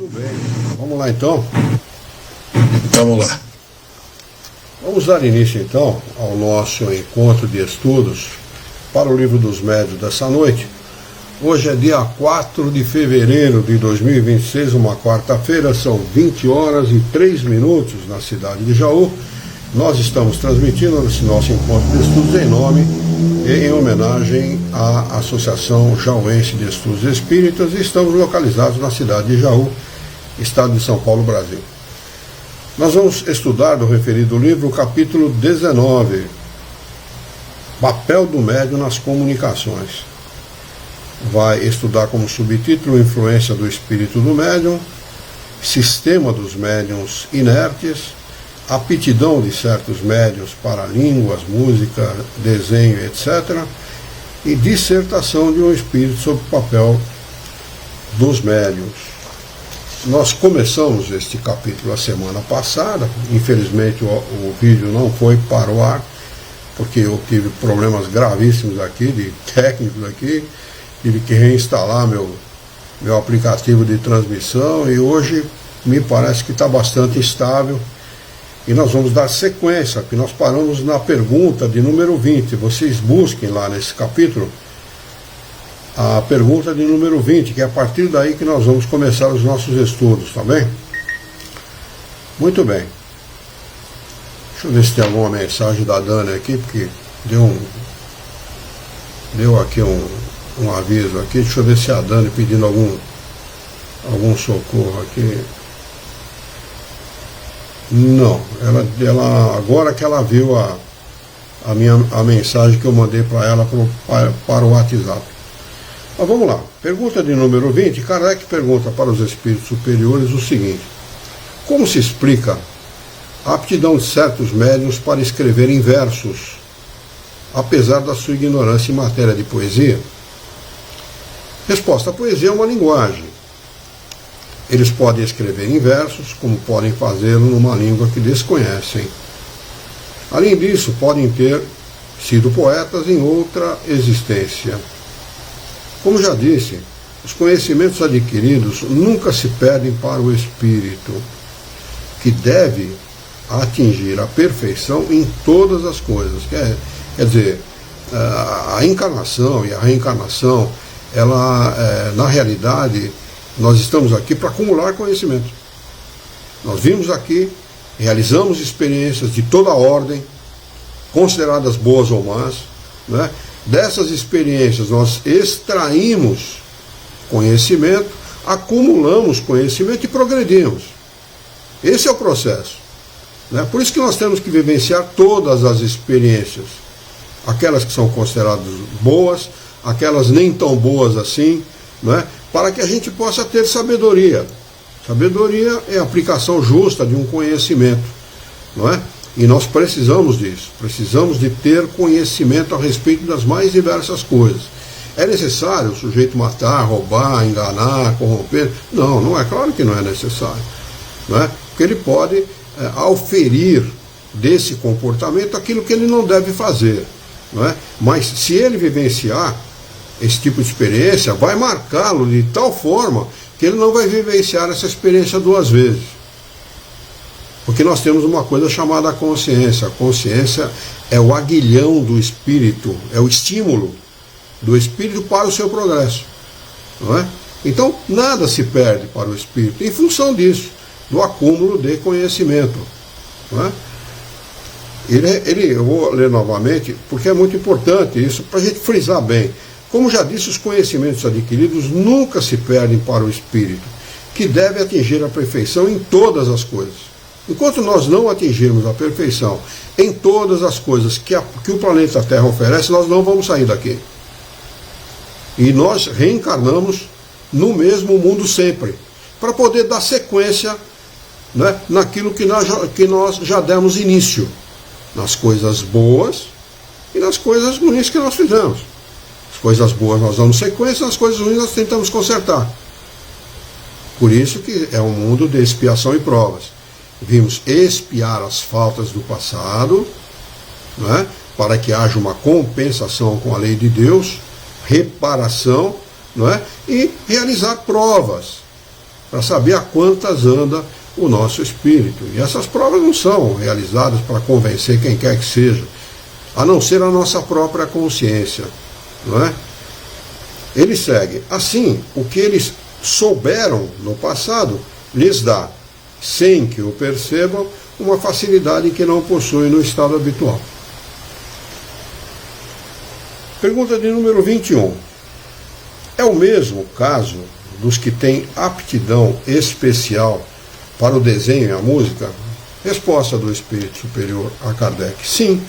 Muito bem, vamos lá então? Vamos lá. Vamos dar início então ao nosso encontro de estudos para o Livro dos Médiuns dessa noite. Hoje é dia 4 de fevereiro de 2026, uma quarta-feira, são 20 horas e 3 minutos na cidade de Jaú. Nós estamos transmitindo esse nosso encontro de estudos em nome e em homenagem à Associação Jauense de Estudos Espíritas e estamos localizados na cidade de Jaú, estado de São Paulo, Brasil. Nós vamos estudar do referido livro o capítulo 19, Papel do Médium nas Comunicações. Vai estudar como subtítulo Influência do Espírito do Médium, Sistema dos Médiuns Inertes, Aptidão de certos médiuns para línguas, música, desenho, etc. E dissertação de um espírito sobre o papel dos médiuns. Nós começamos este capítulo a semana passada, infelizmente o vídeo não foi para o ar, porque eu tive problemas gravíssimos aqui, de técnicos aqui, tive que reinstalar meu aplicativo de transmissão e hoje me parece que está bastante estável. E nós vamos dar sequência, que nós paramos na pergunta de número 20. Vocês busquem lá nesse capítulo a pergunta de número 20, que é a partir daí que nós vamos começar os nossos estudos, tá bem? Muito bem. Deixa eu ver se tem alguma mensagem da Dani aqui, porque deu aqui um aviso aqui. Deixa eu ver se a Dani pedindo algum socorro aqui. Não, ela agora que ela viu a mensagem que eu mandei para ela para o WhatsApp. Mas vamos lá, pergunta de número 20, Kardec pergunta para os espíritos superiores o seguinte: como se explica a aptidão de certos médiuns para escrever em versos, apesar da sua ignorância em matéria de poesia? Resposta: a poesia é uma linguagem. Eles podem escrever em versos, como podem fazê-lo numa língua que desconhecem. Além disso, podem ter sido poetas em outra existência. Como já disse, os conhecimentos adquiridos nunca se perdem para o espírito, que deve atingir a perfeição em todas as coisas. Quer dizer, a encarnação e a reencarnação, ela, na realidade, nós estamos aqui para acumular conhecimento. Nós vimos aqui, realizamos experiências de toda ordem, consideradas boas ou más, né? Dessas experiências nós extraímos conhecimento, acumulamos conhecimento e progredimos. Esse é o processo, né? Por isso que nós temos que vivenciar todas as experiências, aquelas que são consideradas boas, aquelas nem tão boas assim, né? Para que a gente possa ter sabedoria. Sabedoria é a aplicação justa de um conhecimento, não é? E nós precisamos disso, precisamos de ter conhecimento a respeito das mais diversas coisas. É necessário o sujeito matar, roubar, enganar, corromper? Não, não é, claro que não é necessário, não é? Porque ele pode auferir desse comportamento aquilo que ele não deve fazer, não é? Mas se ele vivenciar esse tipo de experiência, vai marcá-lo de tal forma que ele não vai vivenciar essa experiência duas vezes. Porque nós temos uma coisa chamada consciência. A consciência é o aguilhão do espírito, é o estímulo do espírito para o seu progresso, não é? Então, nada se perde para o espírito em função disso, do acúmulo de conhecimento, não é? Eu vou ler novamente, porque é muito importante isso, para a gente frisar bem. Como já disse, os conhecimentos adquiridos nunca se perdem para o espírito, que deve atingir a perfeição em todas as coisas. Enquanto nós não atingirmos a perfeição em todas as coisas que o planeta Terra oferece, nós não vamos sair daqui. E nós reencarnamos no mesmo mundo sempre, para poder dar sequência, né, naquilo que nós já demos início, nas coisas boas e nas coisas ruins que nós fizemos. Coisas boas nós damos sequência, as coisas ruins nós tentamos consertar. Por isso que é um mundo de expiação e provas. Vimos expiar as faltas do passado, né, para que haja uma compensação com a lei de Deus, reparação, não é? E realizar provas para saber a quantas anda o nosso espírito. E essas provas não são realizadas para convencer quem quer que seja, a não ser a nossa própria consciência, não é? Ele segue. Assim, o que eles souberam no passado lhes dá, sem que o percebam, uma facilidade que não possuem no estado habitual. Pergunta de número 21. É o mesmo caso dos que têm aptidão especial para o desenho e a música? Resposta do Espírito Superior a Kardec. Sim,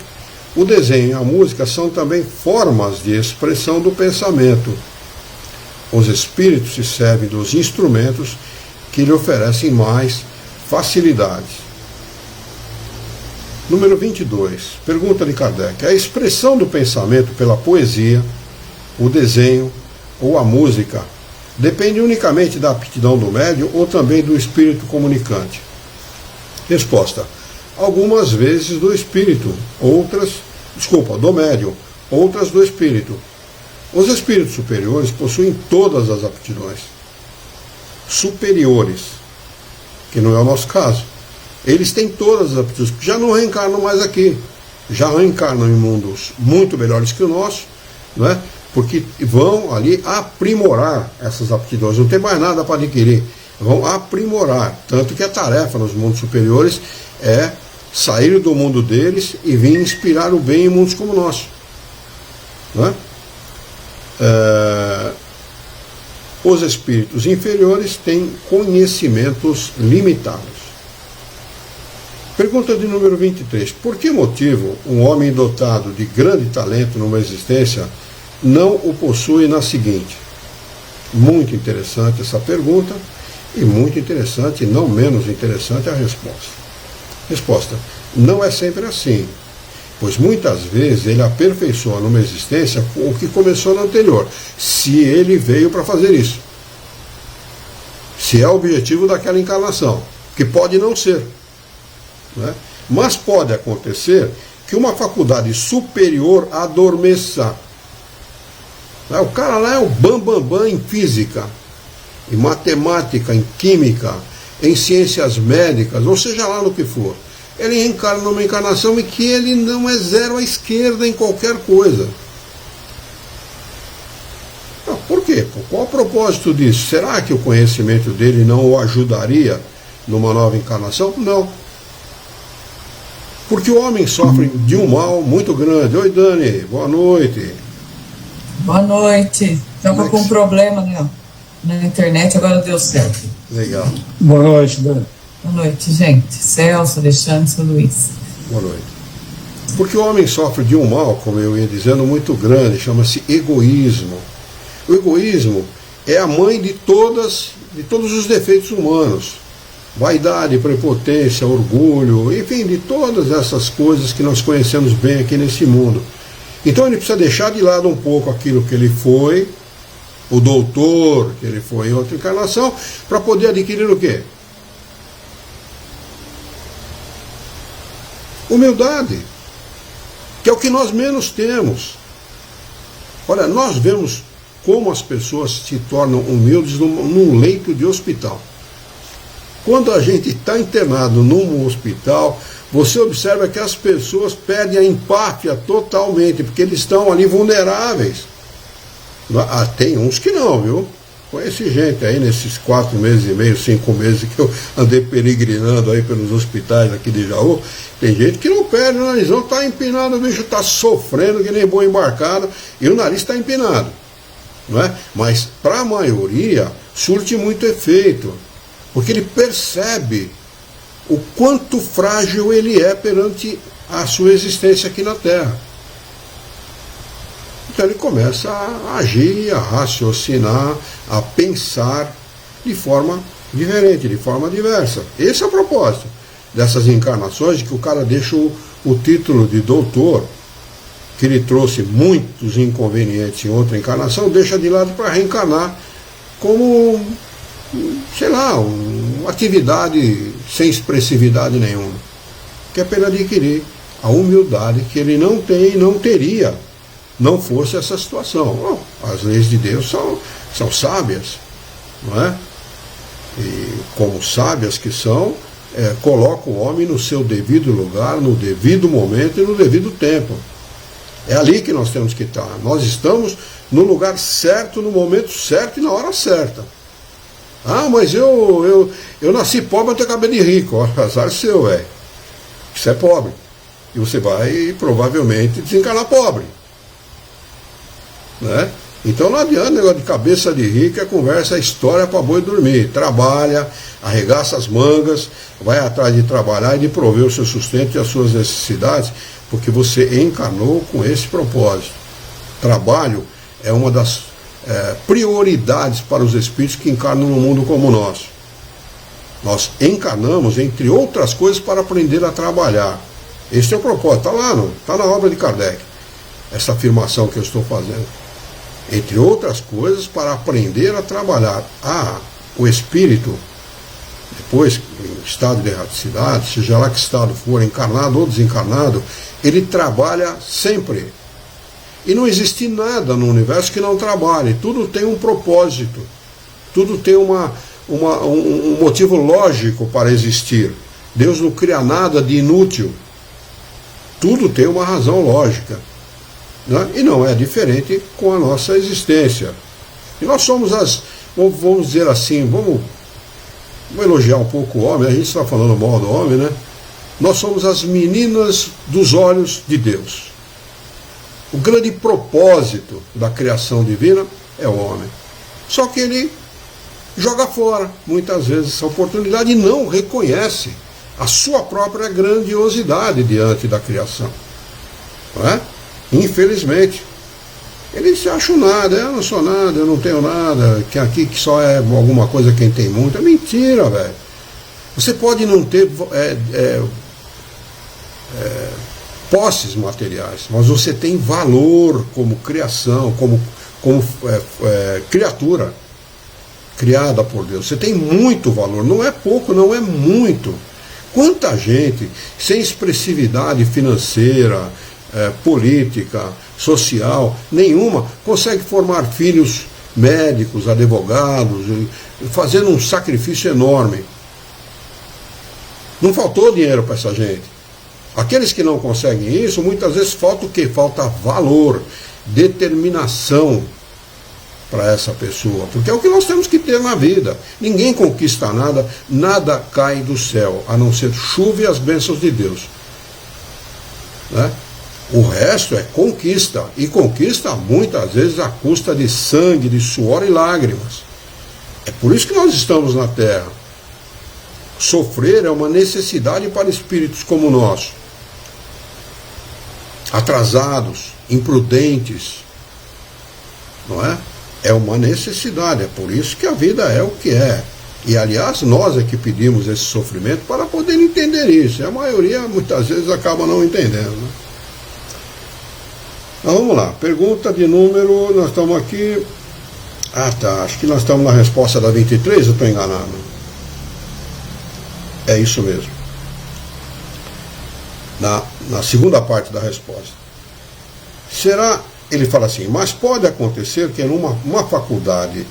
o desenho e a música são também formas de expressão do pensamento. Os espíritos se servem dos instrumentos que lhe oferecem mais facilidades. Número 22. Pergunta de Kardec. A expressão do pensamento pela poesia, o desenho ou a música depende unicamente da aptidão do médium ou também do espírito comunicante? Resposta. Algumas vezes do espírito, do médium, outras do espírito. Os espíritos superiores possuem todas as aptidões. Superiores, que não é o nosso caso. Eles têm todas as aptidões, porque já não reencarnam mais aqui. Já reencarnam em mundos muito melhores que o nosso, não é? Porque vão ali aprimorar essas aptidões. Não tem mais nada para adquirir. Vão aprimorar. Tanto que a tarefa nos mundos superiores é sair do mundo deles e vir inspirar o bem em mundos como o nosso. Não é? Os espíritos inferiores têm conhecimentos limitados. Pergunta de número 23. Por que motivo um homem dotado de grande talento numa existência não o possui na seguinte? Muito interessante essa pergunta e muito interessante, não menos interessante, a resposta. Resposta. Não é sempre assim, pois muitas vezes ele aperfeiçoa numa existência o que começou na anterior, se ele veio para fazer isso. Se é o objetivo daquela encarnação, que pode não ser. Né? Mas pode acontecer que uma faculdade superior adormeça. O cara lá é o bambambam em física, em matemática, em química, em ciências médicas, ou seja lá no que for. Ele reencarna numa encarnação em que ele não é zero à esquerda em qualquer coisa. Por quê? Qual o propósito disso? Será que o conhecimento dele não o ajudaria numa nova encarnação? Não. Porque o homem sofre de um mal muito grande. Oi, Dani, boa noite. Boa noite. Estava com um problema na internet, agora deu certo. Legal. Boa noite, Dani. Boa noite, gente. Celso, Alexandre, São Luís. Boa noite. Porque o homem sofre de um mal, como eu ia dizendo, muito grande, chama-se egoísmo. O egoísmo é a mãe de todos os defeitos humanos. Vaidade, prepotência, orgulho, enfim, de todas essas coisas que nós conhecemos bem aqui nesse mundo. Então ele precisa deixar de lado um pouco aquilo que ele foi, o doutor que ele foi em outra encarnação, para poder adquirir o quê? Humildade, que é o que nós menos temos. Olha, nós vemos como as pessoas se tornam humildes num leito de hospital. Quando a gente está internado num hospital, você observa que as pessoas perdem a empáfia totalmente, porque eles estão ali vulneráveis. Tem uns que não, viu? Conheci gente aí nesses 4 meses e meio, 5 meses que eu andei peregrinando aí pelos hospitais aqui de Jaú. Tem gente que não perde o narizão, está empinado, o bicho está sofrendo que nem boi embarcado e o nariz está empinado. Não é? Mas para a maioria surte muito efeito, porque ele percebe o quanto frágil ele é perante a sua existência aqui na Terra. Então ele começa a agir, a raciocinar, a pensar de forma diferente, de forma diversa. Esse é o propósito dessas encarnações, de que o cara deixa o título de doutor, que lhe trouxe muitos inconvenientes em outra encarnação, deixa de lado para reencarnar como, sei lá, uma atividade sem expressividade nenhuma, que é para adquirir a humildade que ele não tem e não teria, não fosse essa situação. Bom, as leis de Deus são sábias, não é? e como sábias que são, coloca o homem no seu devido lugar, no devido momento e no devido tempo. É ali que nós temos que estar. Nós estamos no lugar certo, no momento certo e na hora certa. Ah, mas eu nasci pobre, eu tenho cabelo de rico. Azar seu, velho. Isso é pobre. E você vai provavelmente desencarnar pobre. Né? Então não adianta negócio de cabeça de rico, é conversa, é história para boi dormir. Trabalha, arregaça as mangas, vai atrás de trabalhar e de prover o seu sustento e as suas necessidades, porque você encarnou com esse propósito. Trabalho é uma das prioridades para os espíritos que encarnam no mundo como o nosso. Nós encarnamos, entre outras coisas, para aprender a trabalhar. Esse é o propósito, está na obra de Kardec, essa afirmação que eu estou fazendo. Entre outras coisas, para aprender a trabalhar. O espírito, depois, em estado de erraticidade, seja lá que estado for, encarnado ou desencarnado, ele trabalha sempre. E não existe nada no universo que não trabalhe. Tudo tem um propósito. Tudo tem um motivo lógico para existir. Deus não cria nada de inútil. Tudo tem uma razão lógica. Né? E não é diferente com a nossa existência. E nós somos vamos dizer assim, vamos elogiar um pouco o homem, a gente está falando mal do homem, né? Nós somos as meninas dos olhos de Deus. O grande propósito da criação divina é o homem. Só que ele joga fora, muitas vezes, essa oportunidade e não reconhece a sua própria grandiosidade diante da criação. Não é? Infelizmente. Ele se acha nada, eu não sou nada, eu não tenho nada, que aqui que só é alguma coisa quem tem muito. É mentira, velho. Você pode não ter posses materiais, mas você tem valor como criação, como criatura criada por Deus. Você tem muito valor, não é pouco, não é muito. Quanta gente sem expressividade financeira, política, social, nenhuma, consegue formar filhos médicos, advogados, fazendo um sacrifício enorme. Não faltou dinheiro para essa gente. Aqueles que não conseguem isso, muitas vezes falta o quê? Falta valor, determinação para essa pessoa, porque é o que nós temos que ter na vida. Ninguém conquista nada, nada cai do céu, a não ser chuva e as bênçãos de Deus. Né? O resto é conquista, e conquista muitas vezes à custa de sangue, de suor e lágrimas. É por isso que nós estamos na Terra. Sofrer é uma necessidade para espíritos como o nosso. Atrasados, imprudentes, não é? É uma necessidade, é por isso que a vida é o que é. E aliás, nós é que pedimos esse sofrimento para poder entender isso. E a maioria muitas vezes acaba não entendendo, né? Então, vamos lá, pergunta de número, nós estamos aqui, acho que nós estamos na resposta da 23, eu estou enganado. É isso mesmo. Na segunda parte da resposta. Ele fala assim, mas pode acontecer que numa faculdade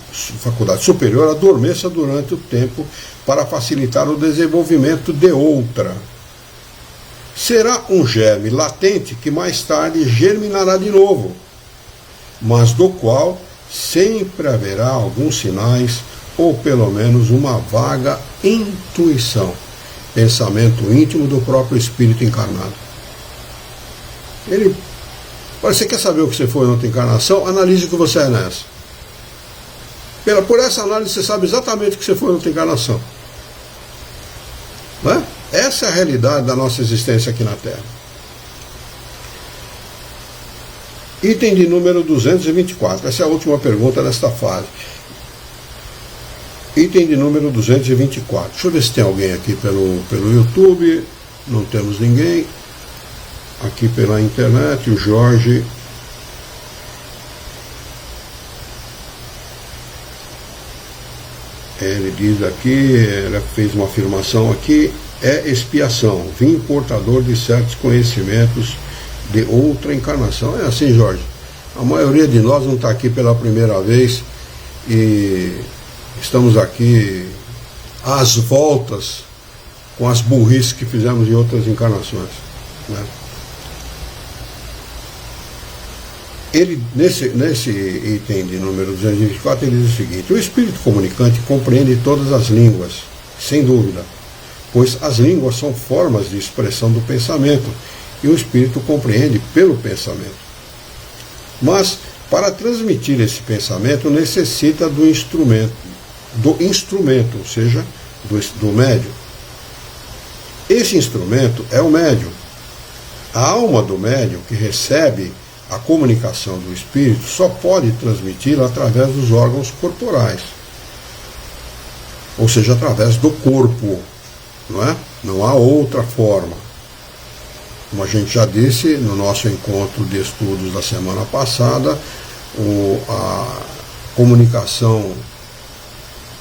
superior adormeça durante o tempo para facilitar o desenvolvimento de outra. Será um germe latente que mais tarde germinará de novo, mas do qual sempre haverá alguns sinais, ou pelo menos uma vaga intuição, pensamento íntimo do próprio espírito encarnado. Você quer saber o que você foi na outra encarnação? Analise o que você é nessa. Por essa análise você sabe exatamente o que você foi na outra encarnação. Não é? Essa é a realidade da nossa existência aqui na Terra. Item de número 224. Essa é a última pergunta desta fase. Item de número 224. Deixa eu ver se tem alguém aqui pelo YouTube. Não temos ninguém. Aqui pela internet, o Jorge. Ele diz aqui, ele fez uma afirmação aqui. É expiação, vim portador de certos conhecimentos de outra encarnação. É assim, Jorge. A maioria de nós não está aqui pela primeira vez e estamos aqui às voltas com as burrices que fizemos em outras encarnações, né? Ele, nesse item de número 224, ele diz o seguinte: o espírito comunicante compreende todas as línguas, sem dúvida, pois as línguas são formas de expressão do pensamento, e o espírito compreende pelo pensamento. Mas, para transmitir esse pensamento, necessita do instrumento, ou seja, do médium. Esse instrumento é o médium. A alma do médium, que recebe a comunicação do espírito, só pode transmiti-la através dos órgãos corporais, ou seja, através do corpo, não é? Não há outra forma. Como a gente já disse no nosso encontro de estudos da semana passada, a comunicação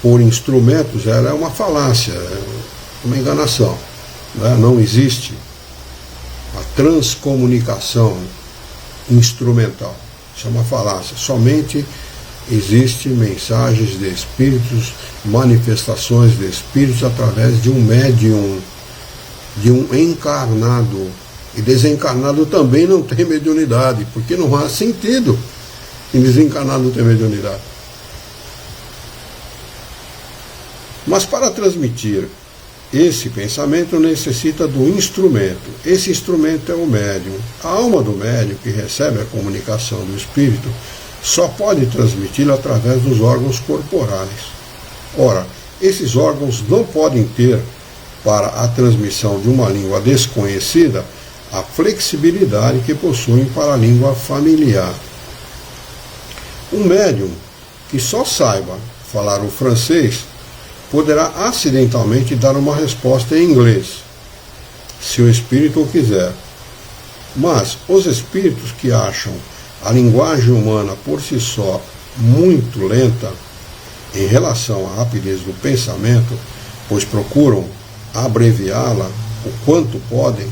por instrumentos, ela é uma falácia, é uma enganação, né? Não existe a transcomunicação instrumental. Isso é uma falácia. Somente existe mensagens de espíritos, manifestações de espíritos através de um médium, de um encarnado. E desencarnado também não tem mediunidade, porque não há sentido em desencarnado ter mediunidade. Mas para transmitir esse pensamento necessita do instrumento. Esse instrumento é o médium. A alma do médium, que recebe a comunicação do espírito, só pode transmiti-la através dos órgãos corporais. Ora, esses órgãos não podem ter, para a transmissão de uma língua desconhecida, a flexibilidade que possuem para a língua familiar. Um médium que só saiba falar o francês poderá acidentalmente dar uma resposta em inglês, se o espírito o quiser. Mas os espíritos que acham a linguagem humana por si só muito lenta em relação à rapidez do pensamento, pois procuram abreviá-la o quanto podem.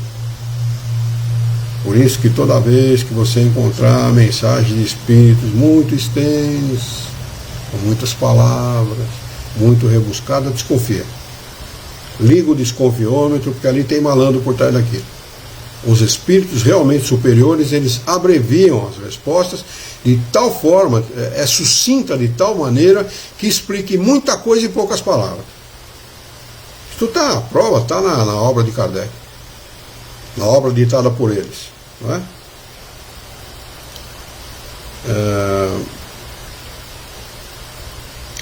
Por isso que toda vez que você encontrar mensagens de espíritos muito extensas, com muitas palavras, muito rebuscada, desconfia. Liga o desconfiômetro, porque ali tem malandro por trás daquilo. Os espíritos realmente superiores, eles abreviam as respostas de tal forma, é sucinta de tal maneira, que explique muita coisa em poucas palavras. Isso está à prova, está na obra de Kardec, na obra ditada por eles, não é?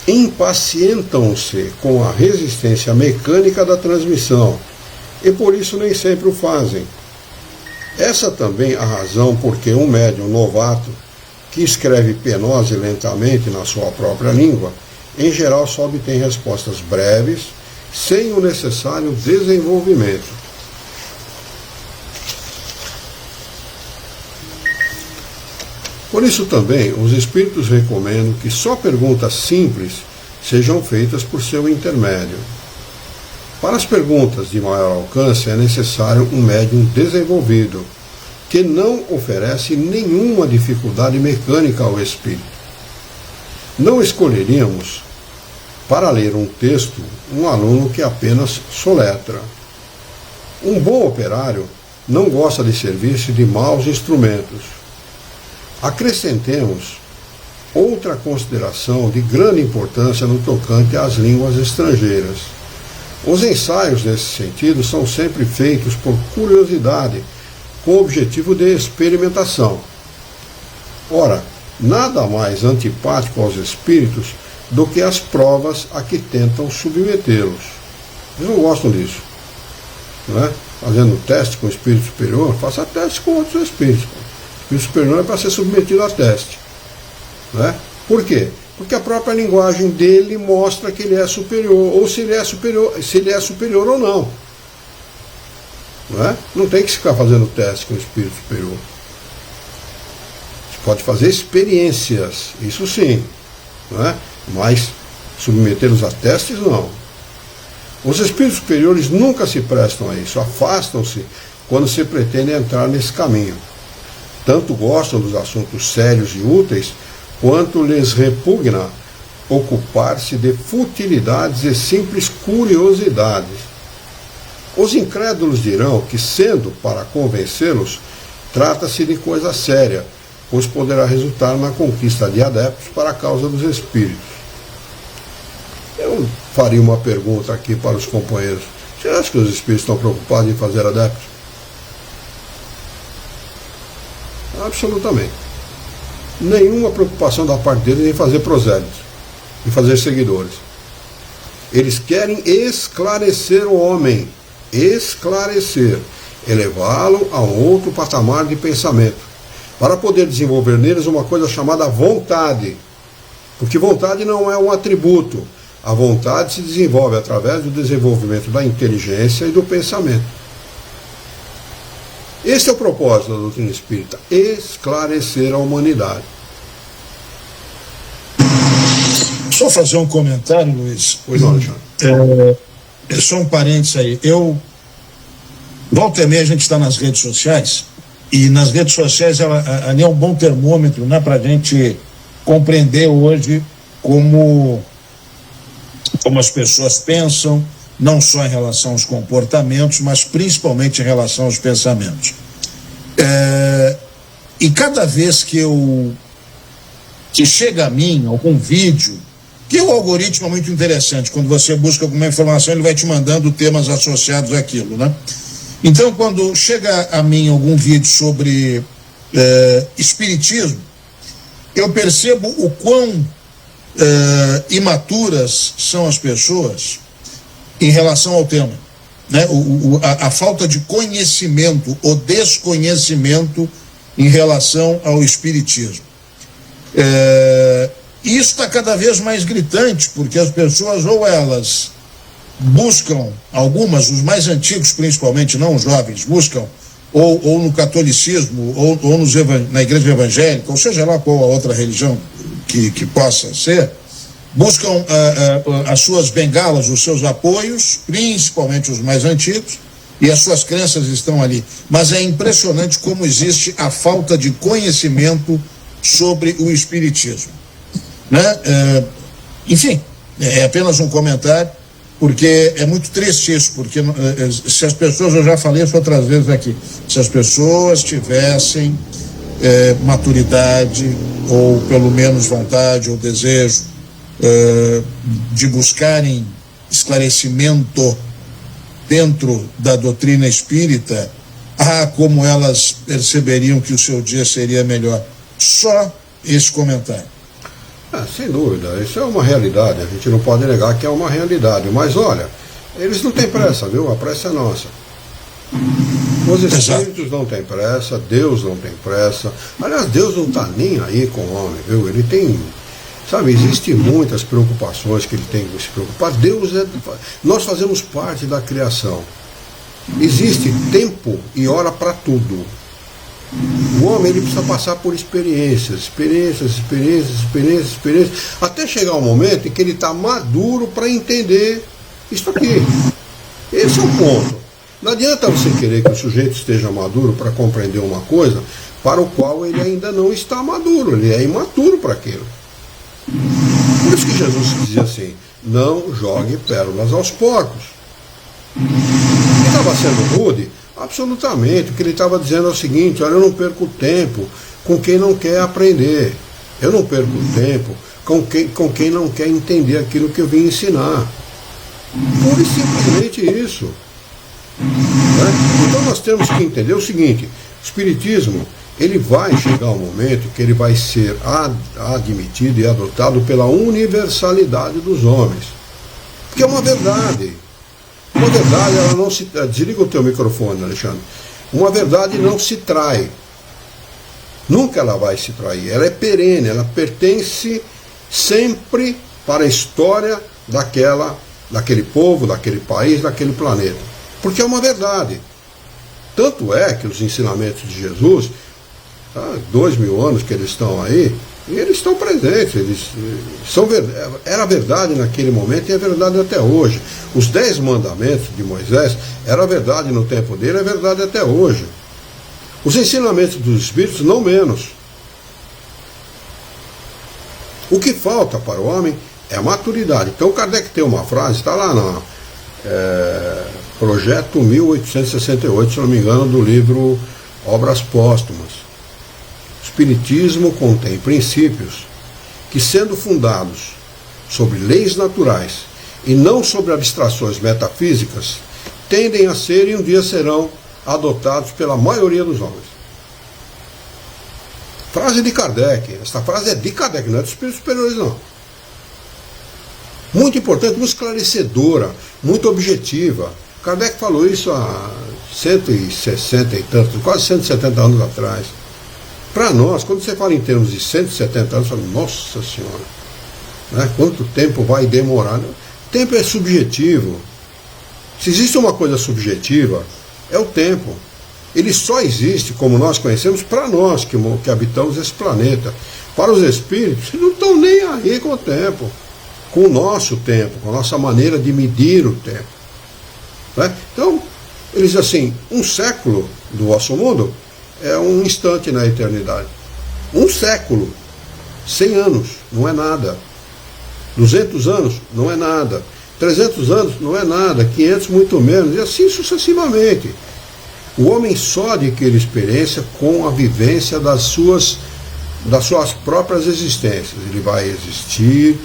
Impacientam-se com a resistência mecânica da transmissão, e por isso nem sempre o fazem. Essa também é a razão porque um médium novato, que escreve penosa e lentamente na sua própria língua, em geral só obtém respostas breves, sem o necessário desenvolvimento. Por isso também, os espíritos recomendam que só perguntas simples sejam feitas por seu intermédio. Para as perguntas de maior alcance é necessário um médium desenvolvido, que não oferece nenhuma dificuldade mecânica ao espírito. Não escolheríamos, para ler um texto, um aluno que apenas soletra. Um bom operário não gosta de servir-se de maus instrumentos. Acrescentemos outra consideração de grande importância no tocante às línguas estrangeiras. Os ensaios nesse sentido são sempre feitos por curiosidade, com o objetivo de experimentação. Ora, nada mais antipático aos espíritos do que as provas a que tentam submetê-los. Eles não gostam disso, não é? Fazendo teste com o espírito superior, faça teste com outros espíritos. O espírito superior é para ser submetido a teste, não é? Por quê? Porque a própria linguagem dele mostra que ele é superior, ou se ele é superior ou não. Não é? Não tem que ficar fazendo teste com o espírito superior. Você pode fazer experiências, isso sim, não é? Mas submetê-los a testes, não. Os espíritos superiores nunca se prestam a isso, afastam-se quando se pretende entrar nesse caminho. Tanto gostam dos assuntos sérios e úteis, quanto lhes repugna ocupar-se de futilidades e simples curiosidades. Os incrédulos dirão que, sendo para convencê-los, trata-se de coisa séria, pois poderá resultar na conquista de adeptos para a causa dos espíritos. Eu faria uma pergunta aqui para os companheiros. Você acha que os espíritos estão preocupados em fazer adeptos? Absolutamente. Nenhuma preocupação da parte deles em fazer prosélitos, em fazer seguidores. Eles querem esclarecer o homem, esclarecer, elevá-lo a um outro patamar de pensamento, para poder desenvolver neles uma coisa chamada vontade. Porque vontade não é um atributo. A vontade se desenvolve através do desenvolvimento da inteligência e do pensamento. Esse é o propósito da doutrina espírita, esclarecer a humanidade. Só fazer um comentário, Luiz. Pois não, Alexandre. Só um parênteses aí. Volta e meia a gente está nas redes sociais, e nas redes sociais ali é um bom termômetro, né, para a gente compreender hoje como as pessoas pensam, não só em relação aos comportamentos, mas principalmente em relação aos pensamentos. E cada vez que chega a mim algum vídeo, que o algoritmo é muito interessante, quando você busca alguma informação, ele vai te mandando temas associados àquilo, né? Então, quando chega a mim algum vídeo sobre espiritismo, eu percebo o quão imaturas são as pessoas em relação ao tema, né? A falta de conhecimento, o desconhecimento em relação ao espiritismo. Isso está cada vez mais gritante, porque as pessoas, ou elas buscam, algumas, os mais antigos principalmente, não os jovens, buscam ou no catolicismo, ou na igreja evangélica, ou seja lá qual a outra religião que possa ser, buscam as suas bengalas, os seus apoios, principalmente os mais antigos, e as suas crenças estão ali. Mas é impressionante como existe a falta de conhecimento sobre o espiritismo, né? Enfim, é apenas um comentário, porque é muito triste isso, porque se as pessoas, eu já falei isso outras vezes aqui, se as pessoas tivessem maturidade, ou pelo menos vontade ou desejo de buscarem esclarecimento dentro da doutrina espírita, como elas perceberiam que o seu dia seria melhor. Só esse comentário. Sem dúvida, isso é uma realidade, a gente não pode negar que é uma realidade, mas olha, eles não têm pressa, viu? A pressa é nossa. Os espíritos não têm pressa, Deus não tem pressa. Aliás, Deus não está nem aí com o homem, viu? Ele tem, sabe, existem muitas preocupações que ele tem que se preocupar. Nós fazemos parte da criação. Existe tempo e hora para tudo. O homem, ele precisa passar por experiências, até chegar um momento em que ele está maduro para entender isso aqui. Esse é o ponto. Não adianta você querer que o sujeito esteja maduro para compreender uma coisa para o qual ele ainda não está maduro, ele é imaturo para aquilo. Por isso que Jesus dizia assim: não jogue pérolas aos porcos. Ele estava sendo rude? Absolutamente. O que ele estava dizendo é o seguinte: olha, eu não perco tempo com quem não quer aprender. Eu não perco tempo com quem não quer entender aquilo que eu vim ensinar. Pura e simplesmente isso. Né? Então nós temos que entender o seguinte: o espiritismo, ele vai chegar um momento que ele vai ser admitido e adotado pela universalidade dos homens. Porque é uma verdade. Uma verdade, ela não se... Desliga o teu microfone, Alexandre. Uma verdade não se trai. Nunca ela vai se trair. Ela é perene, ela pertence sempre para a história daquele povo, daquele país, daquele planeta. Porque é uma verdade. Tanto é que os ensinamentos de Jesus, 2000 anos que eles estão aí, e eles estão presentes, era verdade naquele momento e é verdade até hoje. Os 10 mandamentos de Moisés era verdade no tempo dele, é verdade até hoje. Os ensinamentos dos Espíritos, não menos. O que falta para o homem é a maturidade. Então Kardec tem uma frase, está lá Projeto 1868, se não me engano, do livro Obras Póstumas. O Espiritismo contém princípios que, sendo fundados sobre leis naturais e não sobre abstrações metafísicas, tendem a ser e um dia serão adotados pela maioria dos homens. Frase de Kardec. Esta frase é de Kardec, não é dos espíritos superiores, não. Muito importante, muito esclarecedora, muito objetiva. Kardec falou isso há 160 e tantos, quase 170 anos atrás. Para nós, quando você fala em termos de 170 anos, você fala, nossa Senhora, né? Quanto tempo vai demorar? Tempo é subjetivo. Se existe uma coisa subjetiva, é o tempo. Ele só existe, como nós conhecemos, para nós que habitamos esse planeta. Para os espíritos, eles não estão nem aí com o tempo, com o nosso tempo, com a nossa maneira de medir o tempo. Né? Então, eles dizem assim, um século do vosso mundo é um instante na eternidade. Um século, 100 anos, não é nada. 200 anos, não é nada. 300 anos, não é nada. 500, muito menos. E assim sucessivamente. O homem só adquire experiência com a vivência das suas próprias existências. Ele vai existir,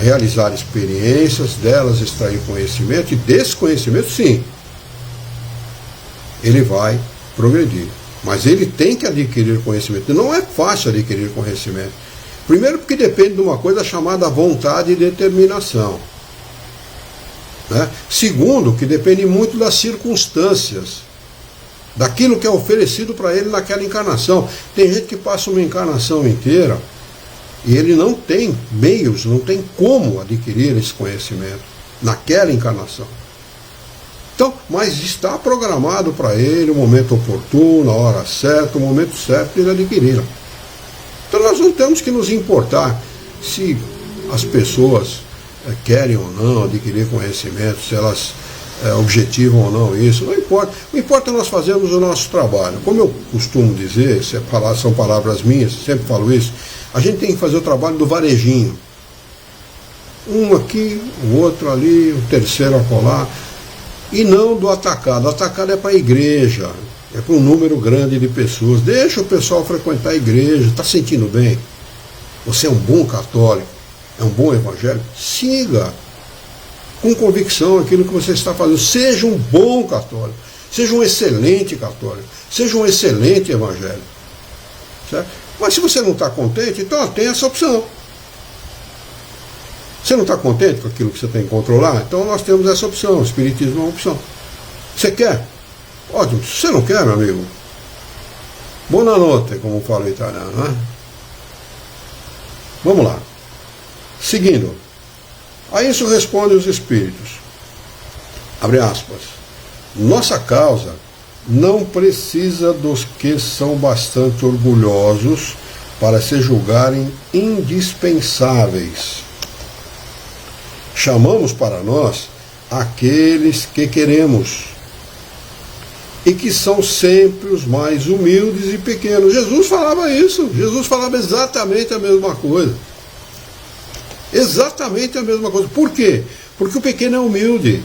realizar experiências, delas extrair conhecimento, e desse conhecimento, sim, ele vai progredir. Mas ele tem que adquirir conhecimento. Não é fácil adquirir conhecimento. Primeiro porque depende de uma coisa chamada vontade e determinação. Né? Segundo, que depende muito das circunstâncias, daquilo que é oferecido para ele naquela encarnação. Tem gente que passa uma encarnação inteira e ele não tem meios, não tem como adquirir esse conhecimento naquela encarnação. Então, mas está programado para ele o momento oportuno, a hora certa, o momento certo de ele adquiri-la. Então nós não temos que nos importar se as pessoas querem ou não adquirir conhecimento, se elas objetivam ou não isso, não importa. O importa é nós fazermos o nosso trabalho. Como eu costumo dizer, são palavras minhas, sempre falo isso, a gente tem que fazer o trabalho do varejinho. Um aqui, o outro ali, o terceiro acolá, e não do atacado. O atacado é para a igreja, é para um número grande de pessoas. Deixa o pessoal frequentar a igreja, está sentindo bem? Você é um bom católico, é um bom evangélico? Siga com convicção aquilo que você está fazendo. Seja um bom católico, seja um excelente católico, seja um excelente evangélico. Certo? Mas se você não está contente, então tem essa opção. Você não está contente com aquilo que você tem que controlar? Então nós temos essa opção. O espiritismo é uma opção. Você quer? Ótimo. Se você não quer, meu amigo, buonanotte, como fala o italiano, né? Vamos lá. Seguindo. A isso respondem os espíritos. Abre aspas. Nossa causa não precisa dos que são bastante orgulhosos para se julgarem indispensáveis. Chamamos para nós aqueles que queremos e que são sempre os mais humildes e pequenos. Jesus falava isso. Jesus falava exatamente a mesma coisa. Exatamente a mesma coisa. Por quê? Porque o pequeno é humilde.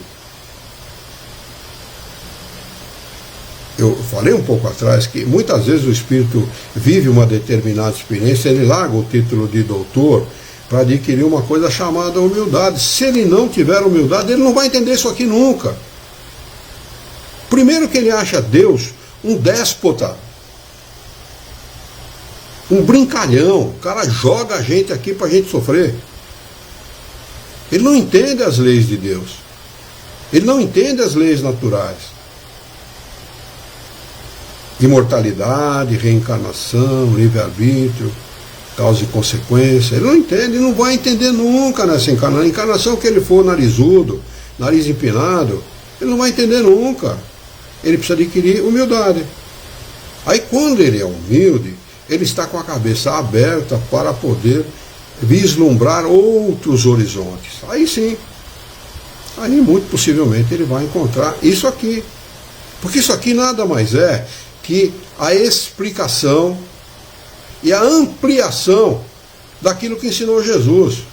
Eu falei um pouco atrás que muitas vezes o espírito vive uma determinada experiência, ele larga o título de doutor para adquirir uma coisa chamada humildade. Se ele não tiver humildade, ele não vai entender isso aqui nunca. Primeiro que ele acha Deus um déspota, um brincalhão. O cara joga a gente aqui para a gente sofrer. Ele não entende as leis de Deus. Ele não entende as leis naturais. Imortalidade, reencarnação, livre-arbítrio, causa e consequência. Ele não entende, ele não vai entender nunca nessa encarnação. A encarnação que ele for narizudo, nariz empinado, ele não vai entender nunca. Ele precisa adquirir humildade. Aí quando ele é humilde, ele está com a cabeça aberta para poder vislumbrar outros horizontes. Aí sim, aí muito possivelmente ele vai encontrar isso aqui. Porque isso aqui nada mais é que a explicação e a ampliação daquilo que ensinou Jesus.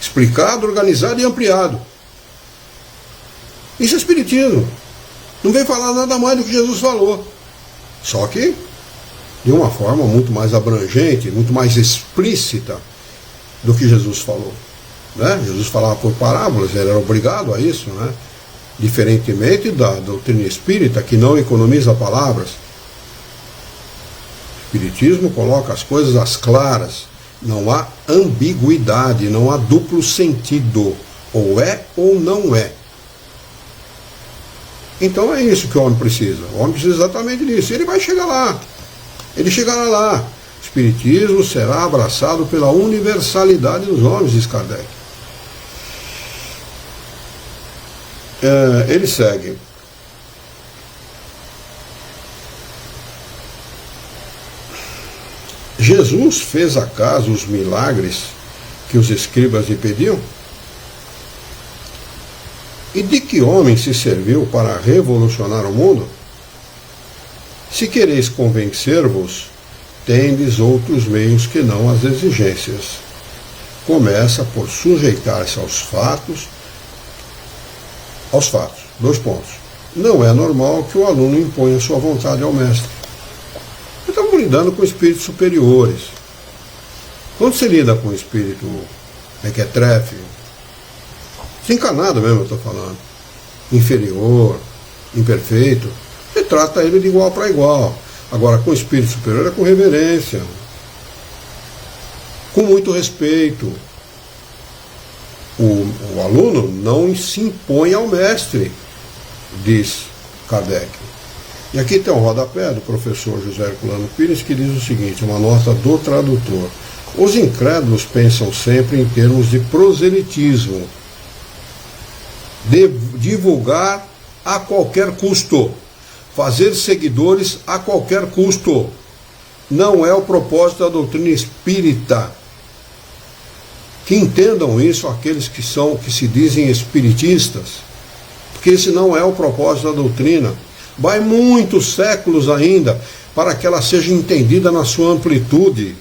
Explicado, organizado e ampliado. Isso é espiritismo. Não vem falar nada mais do que Jesus falou. Só que de uma forma muito mais abrangente, muito mais explícita do que Jesus falou. Né? Jesus falava por parábolas, ele era obrigado a isso, né? Diferentemente da doutrina espírita, que não economiza palavras. O espiritismo coloca as coisas às claras, não há ambiguidade, não há duplo sentido, ou é ou não é. Então é isso que o homem precisa. O homem precisa exatamente disso. Ele vai chegar lá. Ele chegará lá. O espiritismo será abraçado pela universalidade dos homens, diz Kardec. Ele segue. Jesus fez acaso os milagres que os escribas lhe pediam? E de que homem se serviu para revolucionar o mundo? Se quereis convencer-vos, tendes outros meios que não as exigências. Começa por sujeitar-se aos fatos. 2 pontos. Não é normal que o aluno imponha sua vontade ao mestre. Estamos lidando com espíritos superiores. Quando você lida com o espírito mequetrefe, desencarnado mesmo, eu estou falando, inferior, imperfeito, você trata ele de igual para igual. Agora, com o espírito superior é com reverência, com muito respeito. O aluno não se impõe ao mestre, diz Kardec. E aqui tem um rodapé do professor José Herculano Pires que diz o seguinte, uma nota do tradutor. Os incrédulos pensam sempre em termos de proselitismo, de divulgar a qualquer custo, fazer seguidores a qualquer custo. Não é o propósito da doutrina espírita. Que entendam isso aqueles que se dizem espiritistas, porque esse não é o propósito da doutrina. Vai muitos séculos ainda para que ela seja entendida na sua amplitude.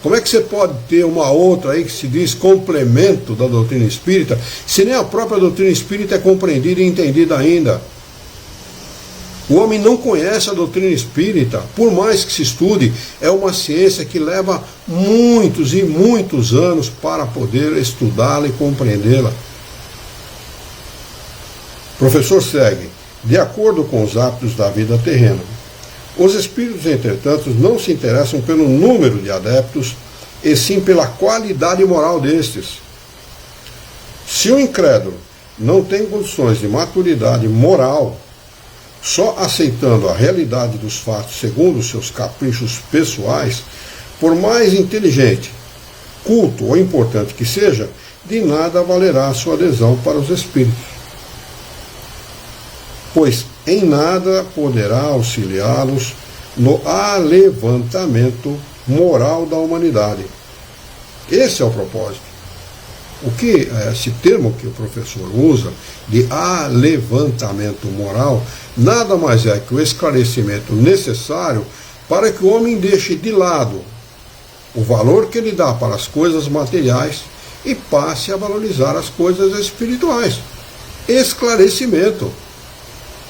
Como é que você pode ter uma outra aí que se diz complemento da doutrina espírita, se nem a própria doutrina espírita é compreendida e entendida ainda? O homem não conhece a doutrina espírita, por mais que se estude, é uma ciência que leva muitos e muitos anos para poder estudá-la e compreendê-la. O professor segue. De acordo com os hábitos da vida terrena, os espíritos, entretanto, não se interessam pelo número de adeptos, e sim pela qualidade moral destes. Se o incrédulo não tem condições de maturidade moral, só aceitando a realidade dos fatos segundo os seus caprichos pessoais, por mais inteligente, culto ou importante que seja, de nada valerá a sua adesão para os espíritos. Pois em nada poderá auxiliá-los no alevantamento moral da humanidade. Esse é o propósito. Esse termo que o professor usa, de alevantamento moral, nada mais é que o esclarecimento necessário para que o homem deixe de lado o valor que ele dá para as coisas materiais e passe a valorizar as coisas espirituais. Esclarecimento.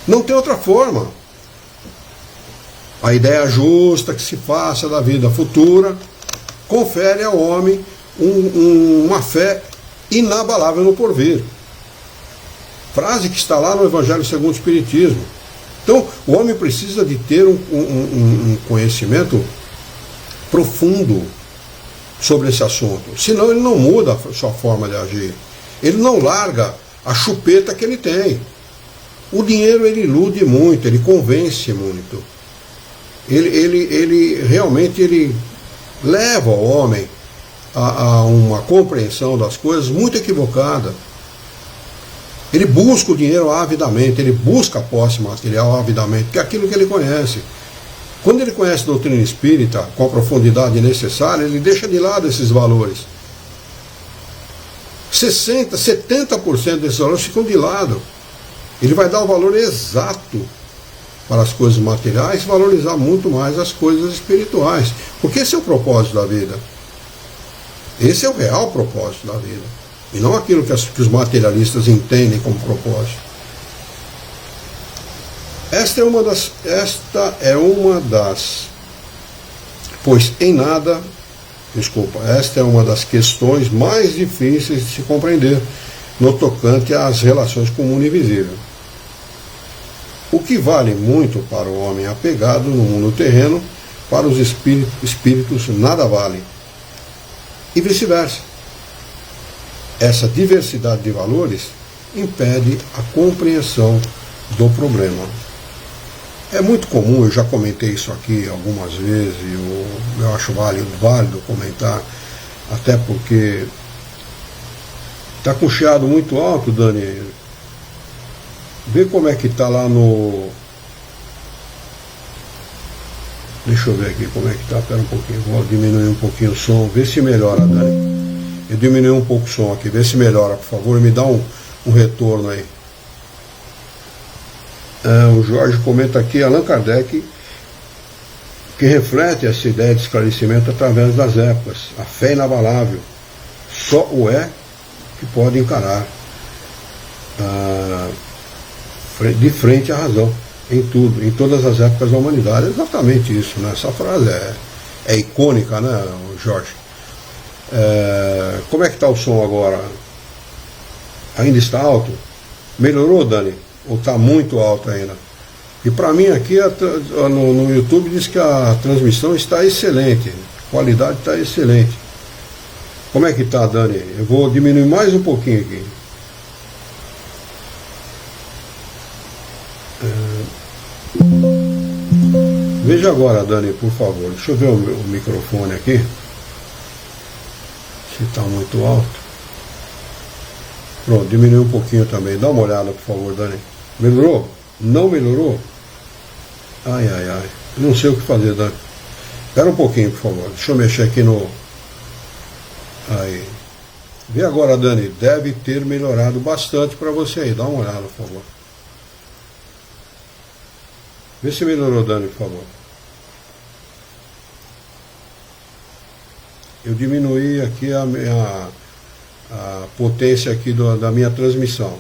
Não tem outra forma. A ideia justa que se faça da vida futura confere ao homem uma fé inabalável no porvir. Frase que está lá no Evangelho segundo o Espiritismo. Então, o homem precisa de ter um conhecimento profundo sobre esse assunto. Senão ele não muda a sua forma de agir. Ele não larga a chupeta que ele tem. O dinheiro, ele ilude muito, ele convence muito. Ele realmente leva o homem a uma compreensão das coisas muito equivocada. Ele busca o dinheiro avidamente, ele busca a posse material avidamente, que é aquilo que ele conhece. Quando ele conhece a doutrina espírita com a profundidade necessária, ele deixa de lado esses valores. 60%, 70% desses valores ficam de lado. Ele vai dar o valor exato para as coisas materiais e valorizar muito mais as coisas espirituais. Porque esse é o propósito da vida. Esse é o real propósito da vida. E não aquilo que os materialistas entendem como propósito. Esta é uma das, pois em nada, esta é uma das questões mais difíceis de se compreender no tocante às relações com o mundo invisível. O que vale muito para o homem apegado no mundo terreno, para os espíritos nada vale. E vice-versa. Essa diversidade de valores impede a compreensão do problema. É muito comum, eu já comentei isso aqui algumas vezes, eu acho válido comentar, até porque está com chiado muito alto, Dani. Vê como é que está lá no... Deixa eu ver aqui como é que está, espera um pouquinho, vou diminuir um pouquinho o som, vê se melhora, Dani. Eu diminui um pouco o som aqui, vê se melhora, por favor, me dá um retorno aí. O Jorge comenta aqui, Allan Kardec, que reflete essa ideia de esclarecimento através das épocas. A fé inabalável só o é que pode encarar de frente à razão, em tudo, em todas as épocas da humanidade. É exatamente isso, né? Essa frase é icônica, né, Jorge? Como é que está o som agora? Ainda está alto? Melhorou, Dani? Ou está muito alto ainda? E para mim aqui no YouTube diz que a transmissão está excelente, a qualidade está excelente. Como é que está, Dani? Eu vou diminuir mais um pouquinho aqui. Veja agora, Dani, por favor. Deixa eu ver o microfone aqui. Se está muito alto. Pronto, diminuiu um pouquinho também. Dá uma olhada, por favor, Dani. Melhorou? Não melhorou? Ai. Não sei o que fazer, Dani. Espera um pouquinho, por favor. Deixa eu mexer aqui no... Aí. Vê agora, Dani. Deve ter melhorado bastante para você aí. Dá uma olhada, por favor. Vê se melhorou, Dani, por favor. Eu diminuí aqui a potência aqui da minha transmissão.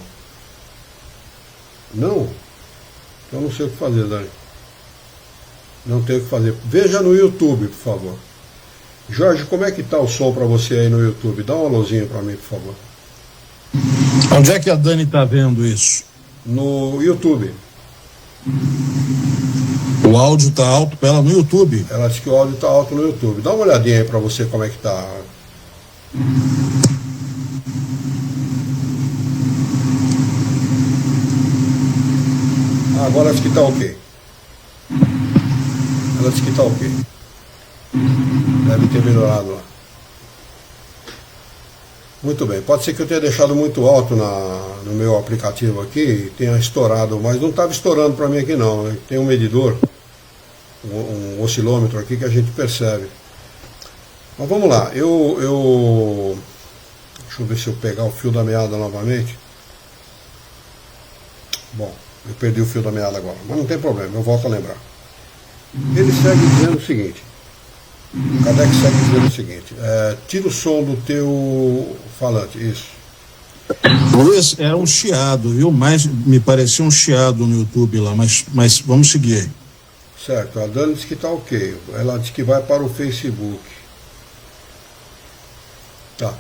Não? Então não sei o que fazer, Dani. Não tenho o que fazer. Veja no YouTube, por favor. Jorge, como é que está o som para você aí no YouTube? Dá uma luzinha para mim, por favor. Onde é que a Dani está vendo isso? No YouTube. O áudio está alto para ela no YouTube. Ela disse que o áudio está alto no YouTube. Dá uma olhadinha aí para você como é que está. Agora acho que está ok. Ela disse que está ok. Deve ter melhorado lá. Muito bem. Pode ser que eu tenha deixado muito alto no meu aplicativo aqui e tenha estourado, mas não estava estourando para mim aqui não. Tem um medidor, um oscilômetro aqui que a gente percebe. Mas vamos lá. Deixa eu ver se eu pegar o fio da meada novamente. Bom, eu perdi o fio da meada agora, mas não tem problema, eu volto a lembrar. Ele segue dizendo o seguinte. Kardec segue dizendo o seguinte, tira o som do teu falante, isso. Luiz, era um chiado, viu? Mas me parecia um chiado no YouTube lá, mas vamos seguir aí. Certo, a Dani disse que está ok, ela disse que vai para o Facebook. Tá,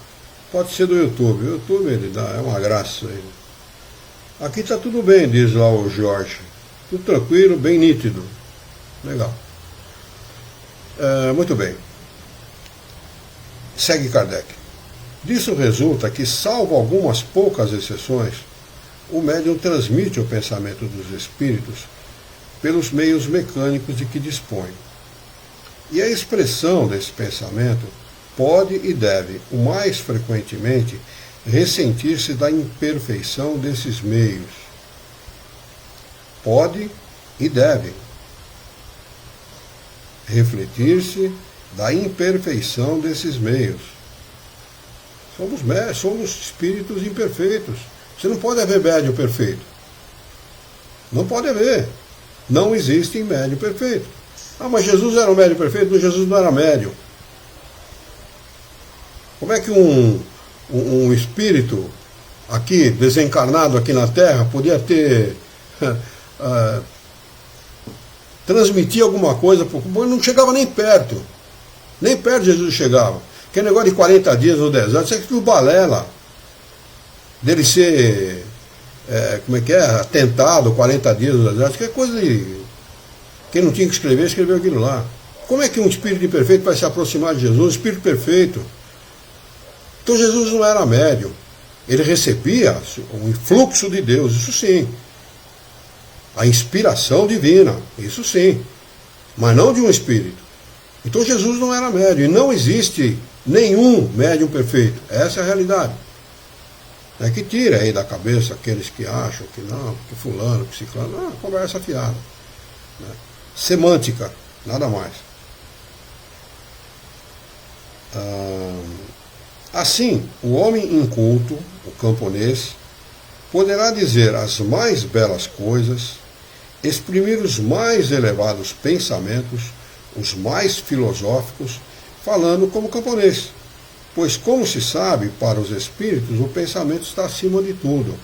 pode ser do YouTube, o YouTube ele dá, é uma graça aí. Aqui está tudo bem, diz lá o Jorge, tudo tranquilo, bem nítido, legal. Muito bem. Segue Kardec. Disso resulta que, salvo algumas poucas exceções, o médium transmite o pensamento dos espíritos pelos meios mecânicos de que dispõe. E a expressão desse pensamento pode e deve, o mais frequentemente, ressentir-se da imperfeição desses meios. Pode e deve refletir-se da imperfeição desses meios. Somos espíritos imperfeitos. Você não pode haver médium perfeito. Não pode haver. Não existe médium perfeito. Ah, mas Jesus era um médium perfeito? Jesus não era médium. Como é que um espírito aqui, desencarnado aqui na Terra, podia ter transmitir alguma coisa, porque não chegava nem perto. Nem perto Jesus chegava. Aquele negócio de 40 dias no deserto, isso é tudo balela. Dele ser, atentado 40 dias no deserto, que é coisa de... Quem não tinha que escrever, escreveu aquilo lá. Como é que um espírito imperfeito vai se aproximar de Jesus? Um espírito perfeito. Então Jesus não era médium. Ele recebia o influxo de Deus, isso sim. A inspiração divina, isso sim. Mas não de um espírito. Então Jesus não era médium. E não existe nenhum médium perfeito. Essa é a realidade. É que tira aí da cabeça aqueles que acham que não, que fulano, que ciclano. Não, conversa fiada. Né? Semântica, nada mais. Assim, o homem inculto, o camponês, poderá dizer as mais belas coisas, exprimir os mais elevados pensamentos, os mais filosóficos, falando como camponês. Pois, como se sabe, para os espíritos, o pensamento está acima de tudo.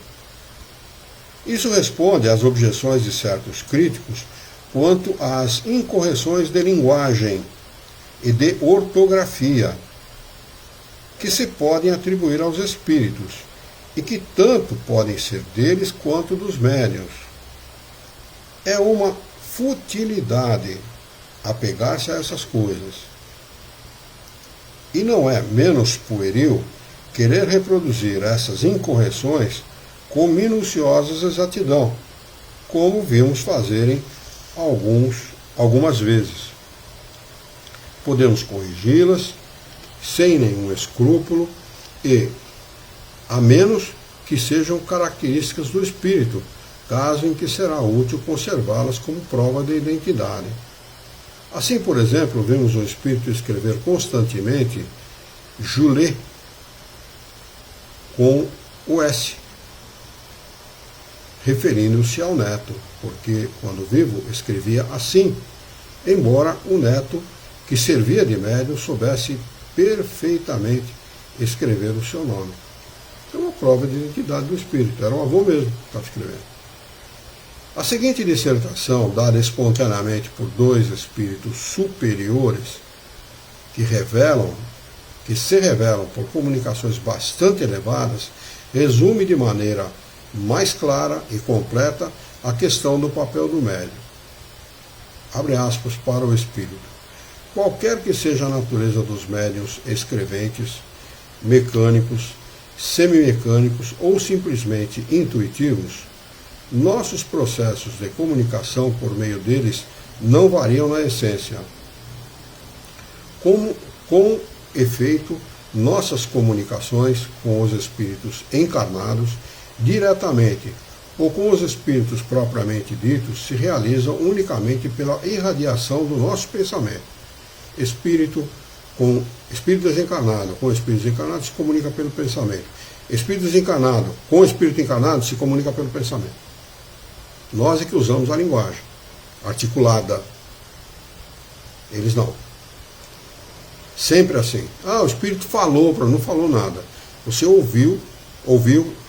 Isso responde às objeções de certos críticos quanto às incorreções de linguagem e de ortografia, que se podem atribuir aos espíritos, e que tanto podem ser deles quanto dos médiuns. É uma futilidade apegar-se a essas coisas. E não é menos pueril querer reproduzir essas incorreções com minuciosa exatidão, como vimos fazerem algumas vezes. Podemos corrigi-las sem nenhum escrúpulo e, a menos que sejam características do espírito, caso em que será útil conservá-las como prova de identidade. Assim, por exemplo, vemos um espírito escrever constantemente Jules com o S, referindo-se ao neto, porque quando vivo escrevia assim, embora o neto, que servia de médium, soubesse perfeitamente escrever o seu nome. É uma prova de identidade do espírito, era o avô mesmo que estava escrevendo. A seguinte dissertação, dada espontaneamente por dois espíritos superiores que se revelam por comunicações bastante elevadas, resume de maneira mais clara e completa a questão do papel do médium. Abre aspas para o espírito. Qualquer que seja a natureza dos médiuns escreventes, mecânicos, semimecânicos ou simplesmente intuitivos, nossos processos de comunicação por meio deles não variam na essência. Com efeito, nossas comunicações com os espíritos encarnados, diretamente ou com os espíritos propriamente ditos, se realizam unicamente pela irradiação do nosso pensamento. Espírito desencarnado com espírito desencarnado se comunica pelo pensamento. Espírito desencarnado com espírito encarnado se comunica pelo pensamento. Nós é que usamos a linguagem articulada. Eles não. Sempre assim. O espírito falou, não falou nada. Você ouviu,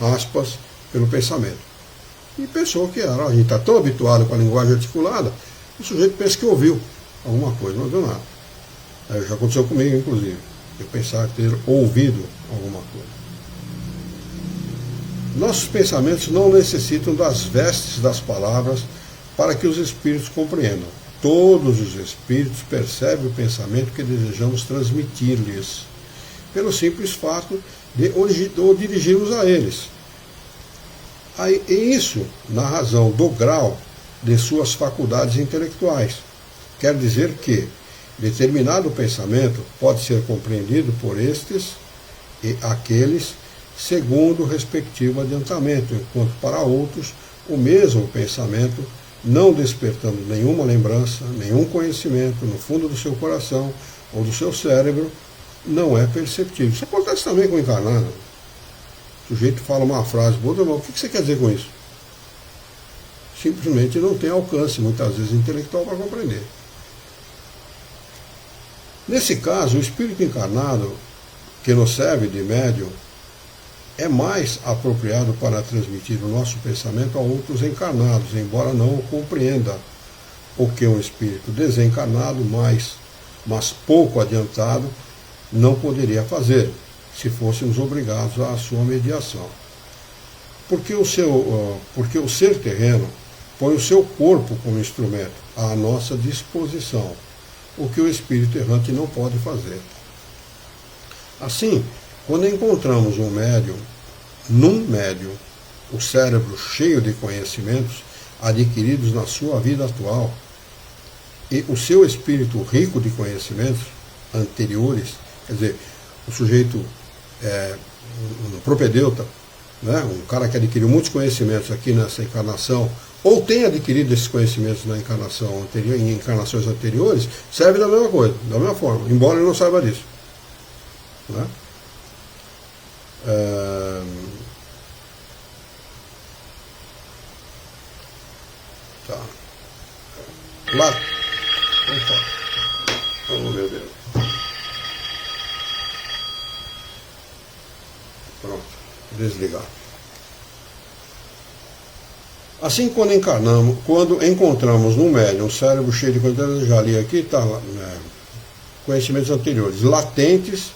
aspas, pelo pensamento. E pensou que era. A gente está tão habituado com a linguagem articulada, o sujeito pensa que ouviu alguma coisa, não ouviu nada. Já aconteceu comigo, inclusive. Eu pensar ter ouvido alguma coisa. Nossos pensamentos não necessitam das vestes das palavras para que os espíritos compreendam. Todos os espíritos percebem o pensamento que desejamos transmitir-lhes, pelo simples fato de o dirigirmos a eles. E isso na razão do grau de suas faculdades intelectuais. Quer dizer que determinado pensamento pode ser compreendido por estes e aqueles segundo o respectivo adiantamento, enquanto para outros o mesmo pensamento, não despertando nenhuma lembrança, nenhum conhecimento no fundo do seu coração ou do seu cérebro, não é perceptível. Isso acontece também com o encarnado. O sujeito fala uma frase boa, mas o que você quer dizer com isso? Simplesmente não tem alcance, muitas vezes, intelectual para compreender. Nesse caso, o espírito encarnado, que nos serve de médium, é mais apropriado para transmitir o nosso pensamento a outros encarnados, embora não o compreenda, o que um espírito desencarnado, mas pouco adiantado, não poderia fazer, se fôssemos obrigados à sua mediação. Porque o ser terreno põe o seu corpo como instrumento à nossa disposição, o que o espírito errante não pode fazer. Assim, quando encontramos num médium, o cérebro cheio de conhecimentos adquiridos na sua vida atual, e o seu espírito rico de conhecimentos anteriores, quer dizer, o sujeito um propedeuta, né, um cara que adquiriu muitos conhecimentos aqui nessa encarnação, ou tem adquirido esses conhecimentos na encarnação anterior, em encarnações anteriores, serve da mesma coisa, da mesma forma, embora ele não saiba disso. Né? Tá. Lá. Oh, meu Deus. Pronto. Desligar. Assim, quando encontramos no médium um cérebro cheio de conhecimentos, já li aqui, tá, conhecimentos anteriores, latentes,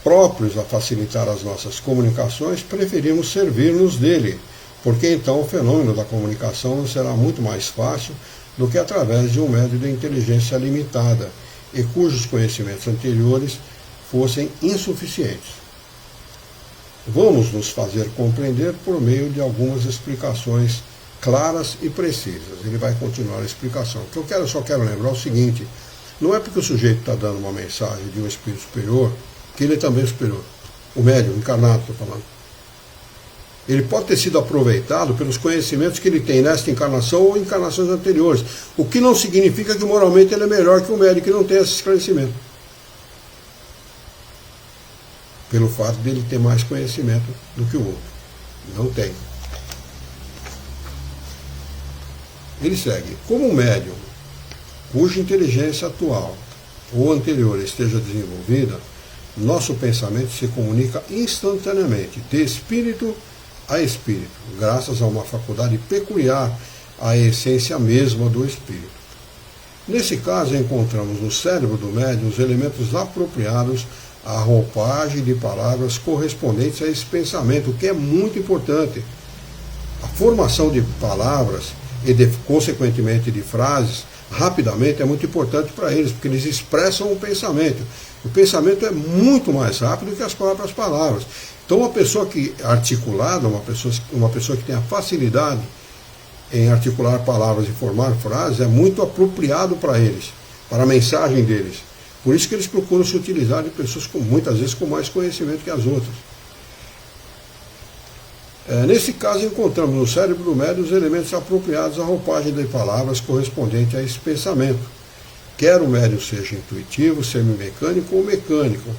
próprios a facilitar as nossas comunicações, preferimos servir-nos dele, porque então o fenômeno da comunicação nos será muito mais fácil do que através de um médium de inteligência limitada, e cujos conhecimentos anteriores fossem insuficientes. Vamos nos fazer compreender por meio de algumas explicações claras e precisas. Ele vai continuar a explicação. O que eu só quero lembrar é o seguinte: não é porque o sujeito está dando uma mensagem de um espírito superior que ele também é superior. O médium encarnado, estou falando. Ele pode ter sido aproveitado pelos conhecimentos que ele tem nesta encarnação ou encarnações anteriores, o que não significa que moralmente ele é melhor que o médium que não tem esse esclarecimento. Pelo fato dele ter mais conhecimento do que o outro. Não tem. Ele segue. Como um médium cuja inteligência atual ou anterior esteja desenvolvida, nosso pensamento se comunica instantaneamente, de espírito a espírito, graças a uma faculdade peculiar à essência mesma do espírito. Nesse caso, encontramos no cérebro do médium os elementos apropriados à roupagem de palavras correspondentes a esse pensamento, o que é muito importante. A formação de palavras e, consequentemente, de frases, rapidamente, é muito importante para eles, porque eles expressam o pensamento. O pensamento é muito mais rápido que as próprias palavras. Então, uma pessoa que articulada, uma pessoa que tem a facilidade em articular palavras e formar frases, é muito apropriado para eles, para a mensagem deles. Por isso que eles procuram se utilizar de pessoas muitas vezes com mais conhecimento que as outras. Nesse caso, encontramos no cérebro do médium os elementos apropriados à roupagem de palavras correspondente a esse pensamento. Quer o médium seja intuitivo, semimecânico ou mecânico.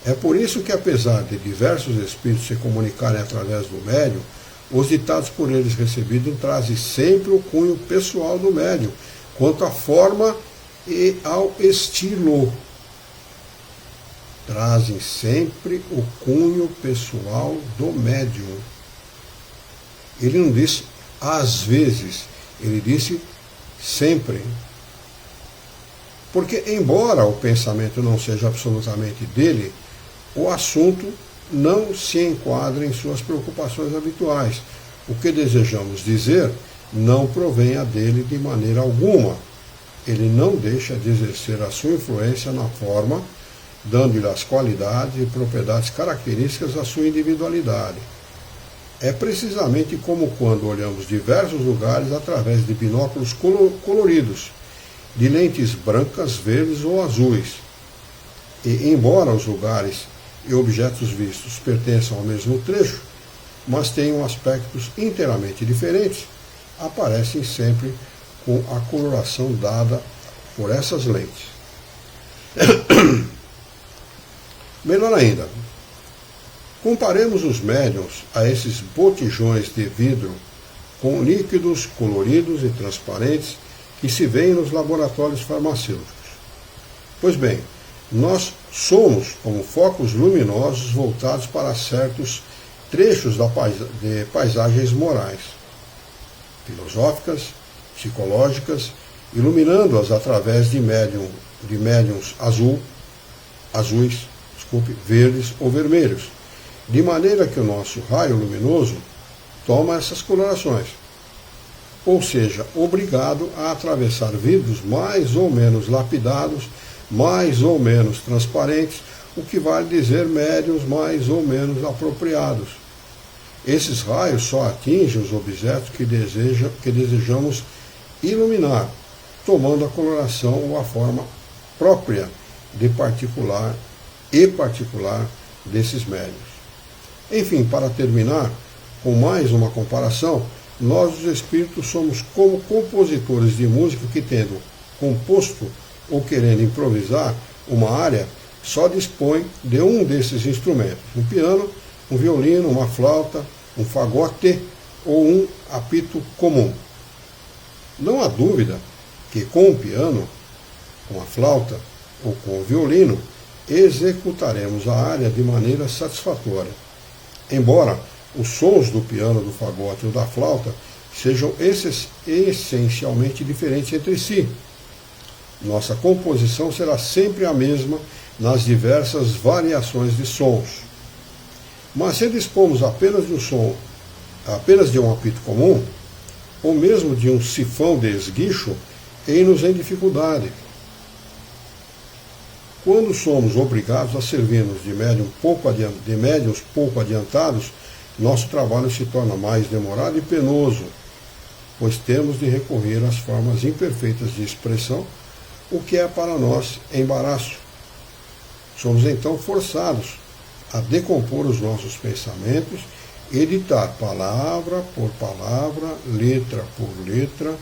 É por isso que, apesar de diversos espíritos se comunicarem através do médium, os ditados por eles recebidos trazem sempre o cunho pessoal do médium, quanto à forma e ao estilo. Trazem sempre o cunho pessoal do médium. Ele não disse às vezes, ele disse sempre. Porque, embora o pensamento não seja absolutamente dele, o assunto não se enquadra em suas preocupações habituais. O que desejamos dizer não provém dele de maneira alguma. Ele não deixa de exercer a sua influência na forma, dando-lhe as qualidades e propriedades características da sua individualidade. É precisamente como quando olhamos diversos lugares através de binóculos coloridos, de lentes brancas, verdes ou azuis. E, embora os lugares e objetos vistos pertençam ao mesmo trecho, mas tenham aspectos inteiramente diferentes, aparecem sempre com a coloração dada por essas lentes. Melhor ainda, comparemos os médiuns a esses botijões de vidro com líquidos coloridos e transparentes que se veem nos laboratórios farmacêuticos. Pois bem, nós somos como focos luminosos voltados para certos trechos de paisagens morais, filosóficas, psicológicas, iluminando-as através de médiums azuis, verdes ou vermelhos, de maneira que o nosso raio luminoso toma essas colorações, ou seja, obrigado a atravessar vidros mais ou menos lapidados, mais ou menos transparentes, o que vale dizer médiums mais ou menos apropriados. Esses raios só atingem os objetos que desejamos iluminar, tomando a coloração ou a forma própria de particular desses médiuns. Enfim, para terminar, com mais uma comparação, nós os espíritos somos como compositores de música que, tendo composto ou querendo improvisar uma área, só dispõe de um desses instrumentos: um piano, um violino, uma flauta, um fagote ou um apito comum. Não há dúvida que com o piano, com a flauta ou com o violino, executaremos a área de maneira satisfatória, embora os sons do piano, do fagote ou da flauta sejam essencialmente diferentes entre si. Nossa composição será sempre a mesma nas diversas variações de sons. Mas se dispomos apenas de um apito comum, ou mesmo de um sifão de esguicho, eis-nos em dificuldade. Quando somos obrigados a servir-nos de médiuns pouco adiantados, nosso trabalho se torna mais demorado e penoso, pois temos de recorrer às formas imperfeitas de expressão, o que é para nós embaraço. Somos então forçados a decompor os nossos pensamentos, editar palavra por palavra, letra por letra,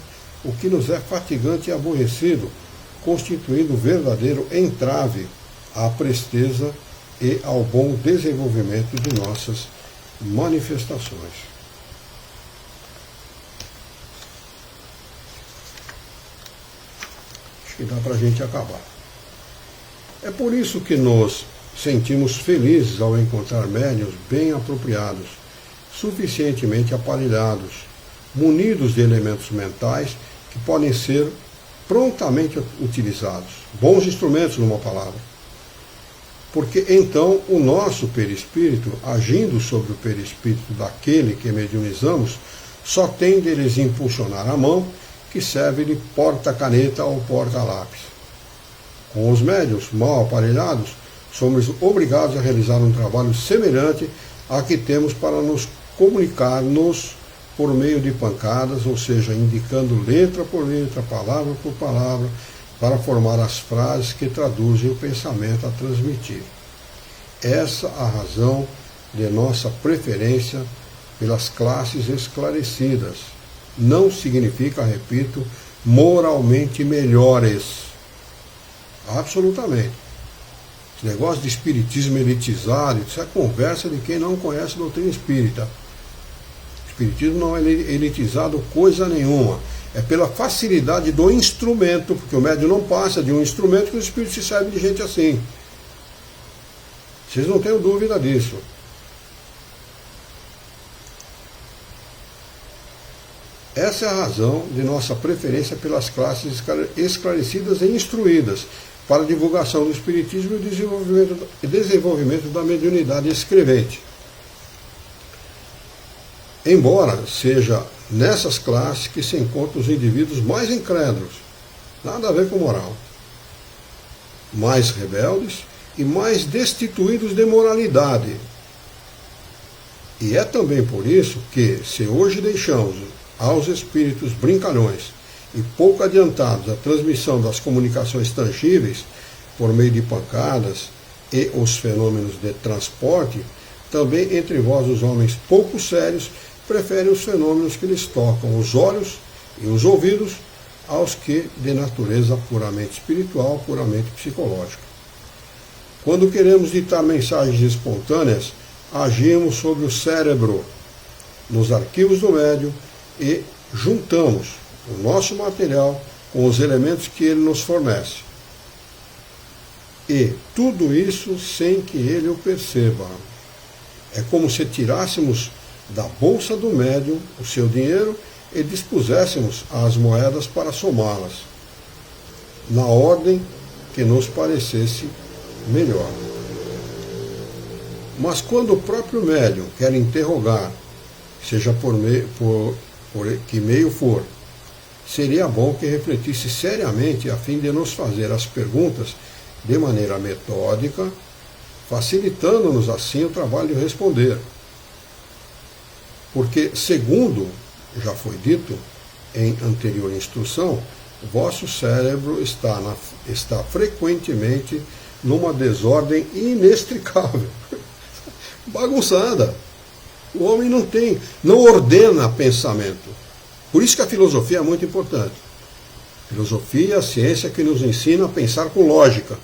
o que nos é fatigante e aborrecido, constituindo verdadeiro entrave à presteza e ao bom desenvolvimento de nossas manifestações. Acho que dá para a gente acabar. É por isso que nos sentimos felizes ao encontrar médiuns bem apropriados, suficientemente aparelhados, munidos de elementos mentais que podem ser prontamente utilizados, bons instrumentos numa palavra. Porque então o nosso perispírito, agindo sobre o perispírito daquele que mediunizamos, só tem de lhes impulsionar a mão, que serve de porta-caneta ou porta-lápis. Com os médiuns mal aparelhados, somos obrigados a realizar um trabalho semelhante a que temos para nos comunicar-nos por meio de pancadas, ou seja, indicando letra por letra, palavra por palavra, para formar as frases que traduzem o pensamento a transmitir. Essa a razão de nossa preferência pelas classes esclarecidas. Não significa, repito, moralmente melhores. Absolutamente. Esse negócio de espiritismo elitizado, isso é conversa de quem não conhece a doutrina espírita. O espiritismo não é elitizado coisa nenhuma. É pela facilidade do instrumento, porque o médium não passa de um instrumento que o espírito se serve de gente assim. Vocês não tenham dúvida disso. Essa é a razão de nossa preferência pelas classes esclarecidas e instruídas para a divulgação do espiritismo e o desenvolvimento da mediunidade escrevente. Embora seja nessas classes que se encontram os indivíduos mais incrédulos, nada a ver com moral, mais rebeldes e mais destituídos de moralidade. E é também por isso que, se hoje deixamos aos espíritos brincalhões e pouco adiantados a transmissão das comunicações tangíveis por meio de pancadas e os fenômenos de transporte, também entre vós os homens pouco sérios preferem os fenômenos que lhes tocam os olhos e os ouvidos aos que de natureza puramente espiritual, puramente psicológica. Quando queremos ditar mensagens espontâneas, agimos sobre o cérebro, nos arquivos do médium, e juntamos o nosso material com os elementos que ele nos fornece. E tudo isso sem que ele o perceba. É como se tirássemos da bolsa do médium o seu dinheiro e dispuséssemos as moedas para somá-las, na ordem que nos parecesse melhor. Mas quando o próprio médium quer interrogar, seja por que meio for, seria bom que refletisse seriamente a fim de nos fazer as perguntas de maneira metódica, facilitando-nos assim o trabalho de responder. Porque, segundo já foi dito em anterior instrução, vosso cérebro está frequentemente numa desordem inextricável, bagunçada. O homem não ordena pensamento. Por isso que a filosofia é muito importante. Filosofia é a ciência que nos ensina a pensar com lógica.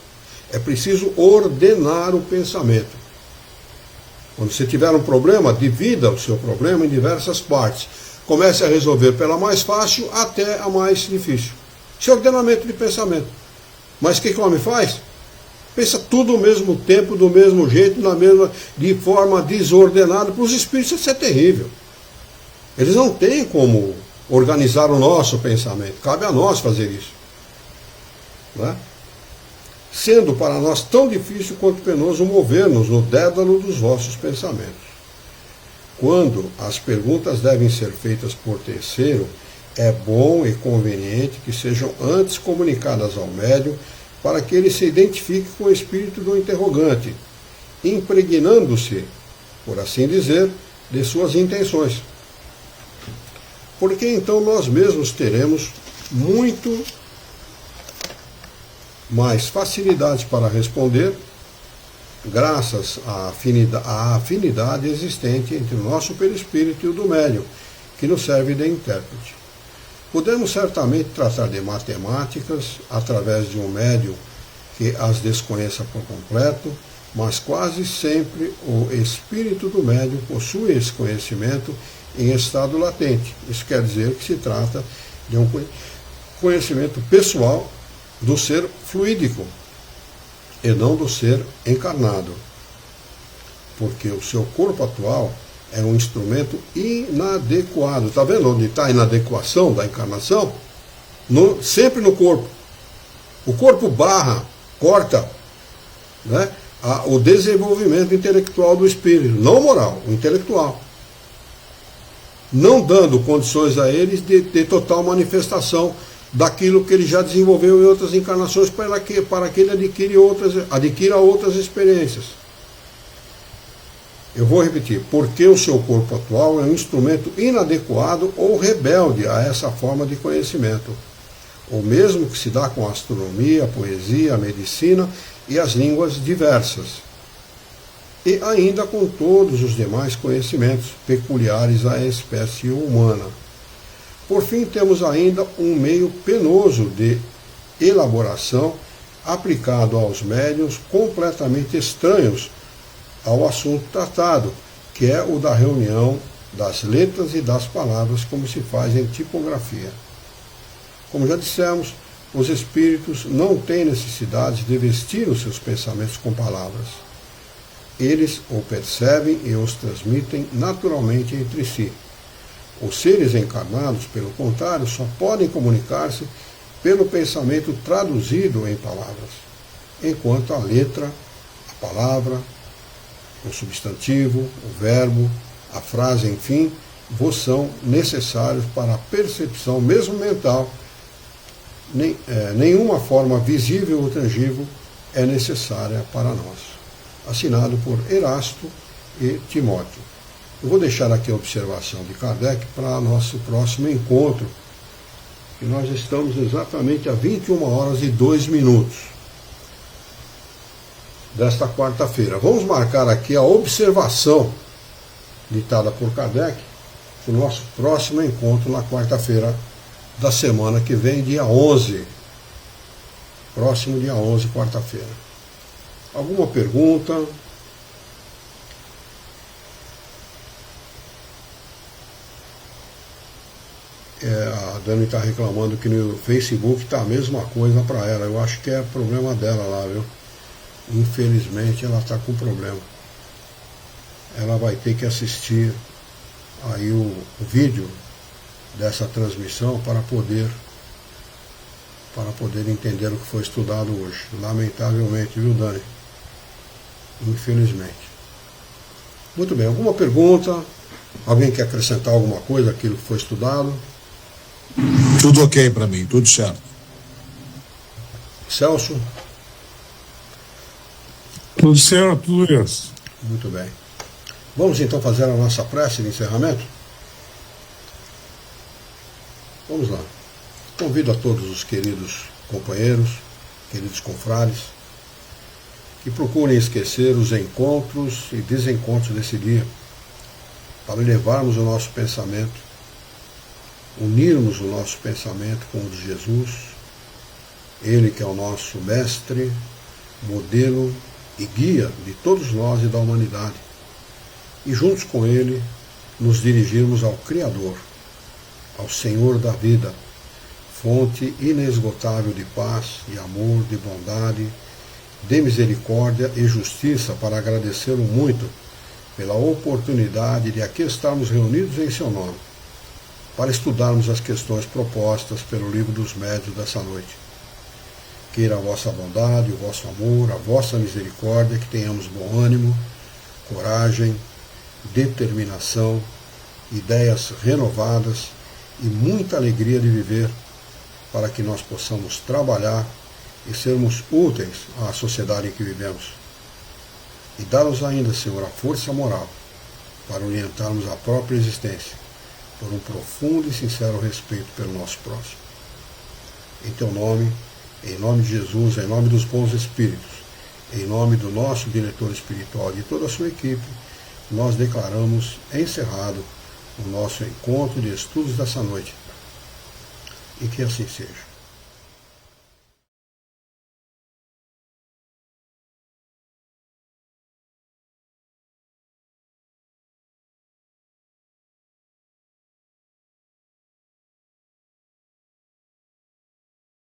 É preciso ordenar o pensamento. Quando você tiver um problema, divida o seu problema em diversas partes. Comece a resolver pela mais fácil até a mais difícil. Isso é ordenamento de pensamento. Mas o que o homem faz? Pensa tudo ao mesmo tempo, do mesmo jeito, de forma desordenada. Para os espíritos isso é terrível. Eles não têm como organizar o nosso pensamento. Cabe a nós fazer isso. Não é? Sendo para nós tão difícil quanto penoso mover-nos no dédalo dos vossos pensamentos. Quando as perguntas devem ser feitas por terceiro, é bom e conveniente que sejam antes comunicadas ao médium para que ele se identifique com o espírito do interrogante, impregnando-se, por assim dizer, de suas intenções. Porque então nós mesmos teremos muito mais facilidade para responder, graças à afinidade existente entre o nosso perispírito e o do médium, que nos serve de intérprete. Podemos certamente tratar de matemáticas através de um médium que as desconheça por completo, mas quase sempre o espírito do médium possui esse conhecimento em estado latente. Isso quer dizer que se trata de um conhecimento pessoal do ser fluídico e não do ser encarnado, porque o seu corpo atual é um instrumento inadequado. Está vendo onde está a inadequação da encarnação? Sempre no corpo. O corpo barra, corta, né, o desenvolvimento intelectual do espírito, não moral, o intelectual. Não dando condições a eles de total manifestação daquilo que ele já desenvolveu em outras encarnações para que ele adquira outras experiências. Eu vou repetir, porque o seu corpo atual é um instrumento inadequado ou rebelde a essa forma de conhecimento. O mesmo que se dá com a astronomia, a poesia, a medicina e as línguas diversas. E ainda com todos os demais conhecimentos peculiares à espécie humana. Por fim, temos ainda um meio penoso de elaboração aplicado aos médiuns completamente estranhos ao assunto tratado, que é o da reunião das letras e das palavras, como se faz em tipografia. Como já dissemos, os espíritos não têm necessidade de vestir os seus pensamentos com palavras. Eles o percebem e os transmitem naturalmente entre si. Os seres encarnados, pelo contrário, só podem comunicar-se pelo pensamento traduzido em palavras, enquanto a letra, a palavra, o substantivo, o verbo, a frase, enfim, vos são necessários para a percepção, mesmo mental. Nenhuma forma visível ou tangível é necessária para nós. Assinado por Erasto e Timóteo. Eu vou deixar aqui a observação de Kardec para nosso próximo encontro, que nós estamos exatamente a 21 horas e 2 minutos desta quarta-feira. Vamos marcar aqui a observação ditada por Kardec para o nosso próximo encontro na quarta-feira da semana que vem, dia 11. Próximo dia 11, quarta-feira. Alguma pergunta? A Dani está reclamando que no Facebook está a mesma coisa para ela. Eu acho que é problema dela lá, viu? Infelizmente ela está com problema. Ela vai ter que assistir aí o vídeo dessa transmissão para poder entender o que foi estudado hoje. Lamentavelmente, viu, Dani? Infelizmente. Muito bem, alguma pergunta? Alguém quer acrescentar alguma coisa àquilo que foi estudado? Tudo ok para mim, tudo certo. Celso? Tudo certo, tudo isso. Muito bem. Vamos então fazer a nossa prece de encerramento? Vamos lá. Convido a todos os queridos companheiros, queridos confrades, que procurem esquecer os encontros e desencontros desse dia, para elevarmos o nosso pensamento, unirmos o nosso pensamento com o de Jesus, Ele que é o nosso mestre, modelo e guia de todos nós e da humanidade, e juntos com Ele nos dirigirmos ao Criador, ao Senhor da vida, fonte inesgotável de paz, de amor, de bondade, de misericórdia e justiça, para agradecê-lo muito pela oportunidade de aqui estarmos reunidos em seu nome, para estudarmos as questões propostas pelo Livro dos Médiuns dessa noite. Queira a vossa bondade, o vosso amor, a vossa misericórdia, que tenhamos bom ânimo, coragem, determinação, ideias renovadas e muita alegria de viver, para que nós possamos trabalhar e sermos úteis à sociedade em que vivemos. E dá-nos ainda, Senhor, a força moral para orientarmos a própria existência por um profundo e sincero respeito pelo nosso próximo. Em teu nome, em nome de Jesus, em nome dos bons espíritos, em nome do nosso diretor espiritual e de toda a sua equipe, nós declaramos encerrado o nosso encontro de estudos dessa noite. E que assim seja.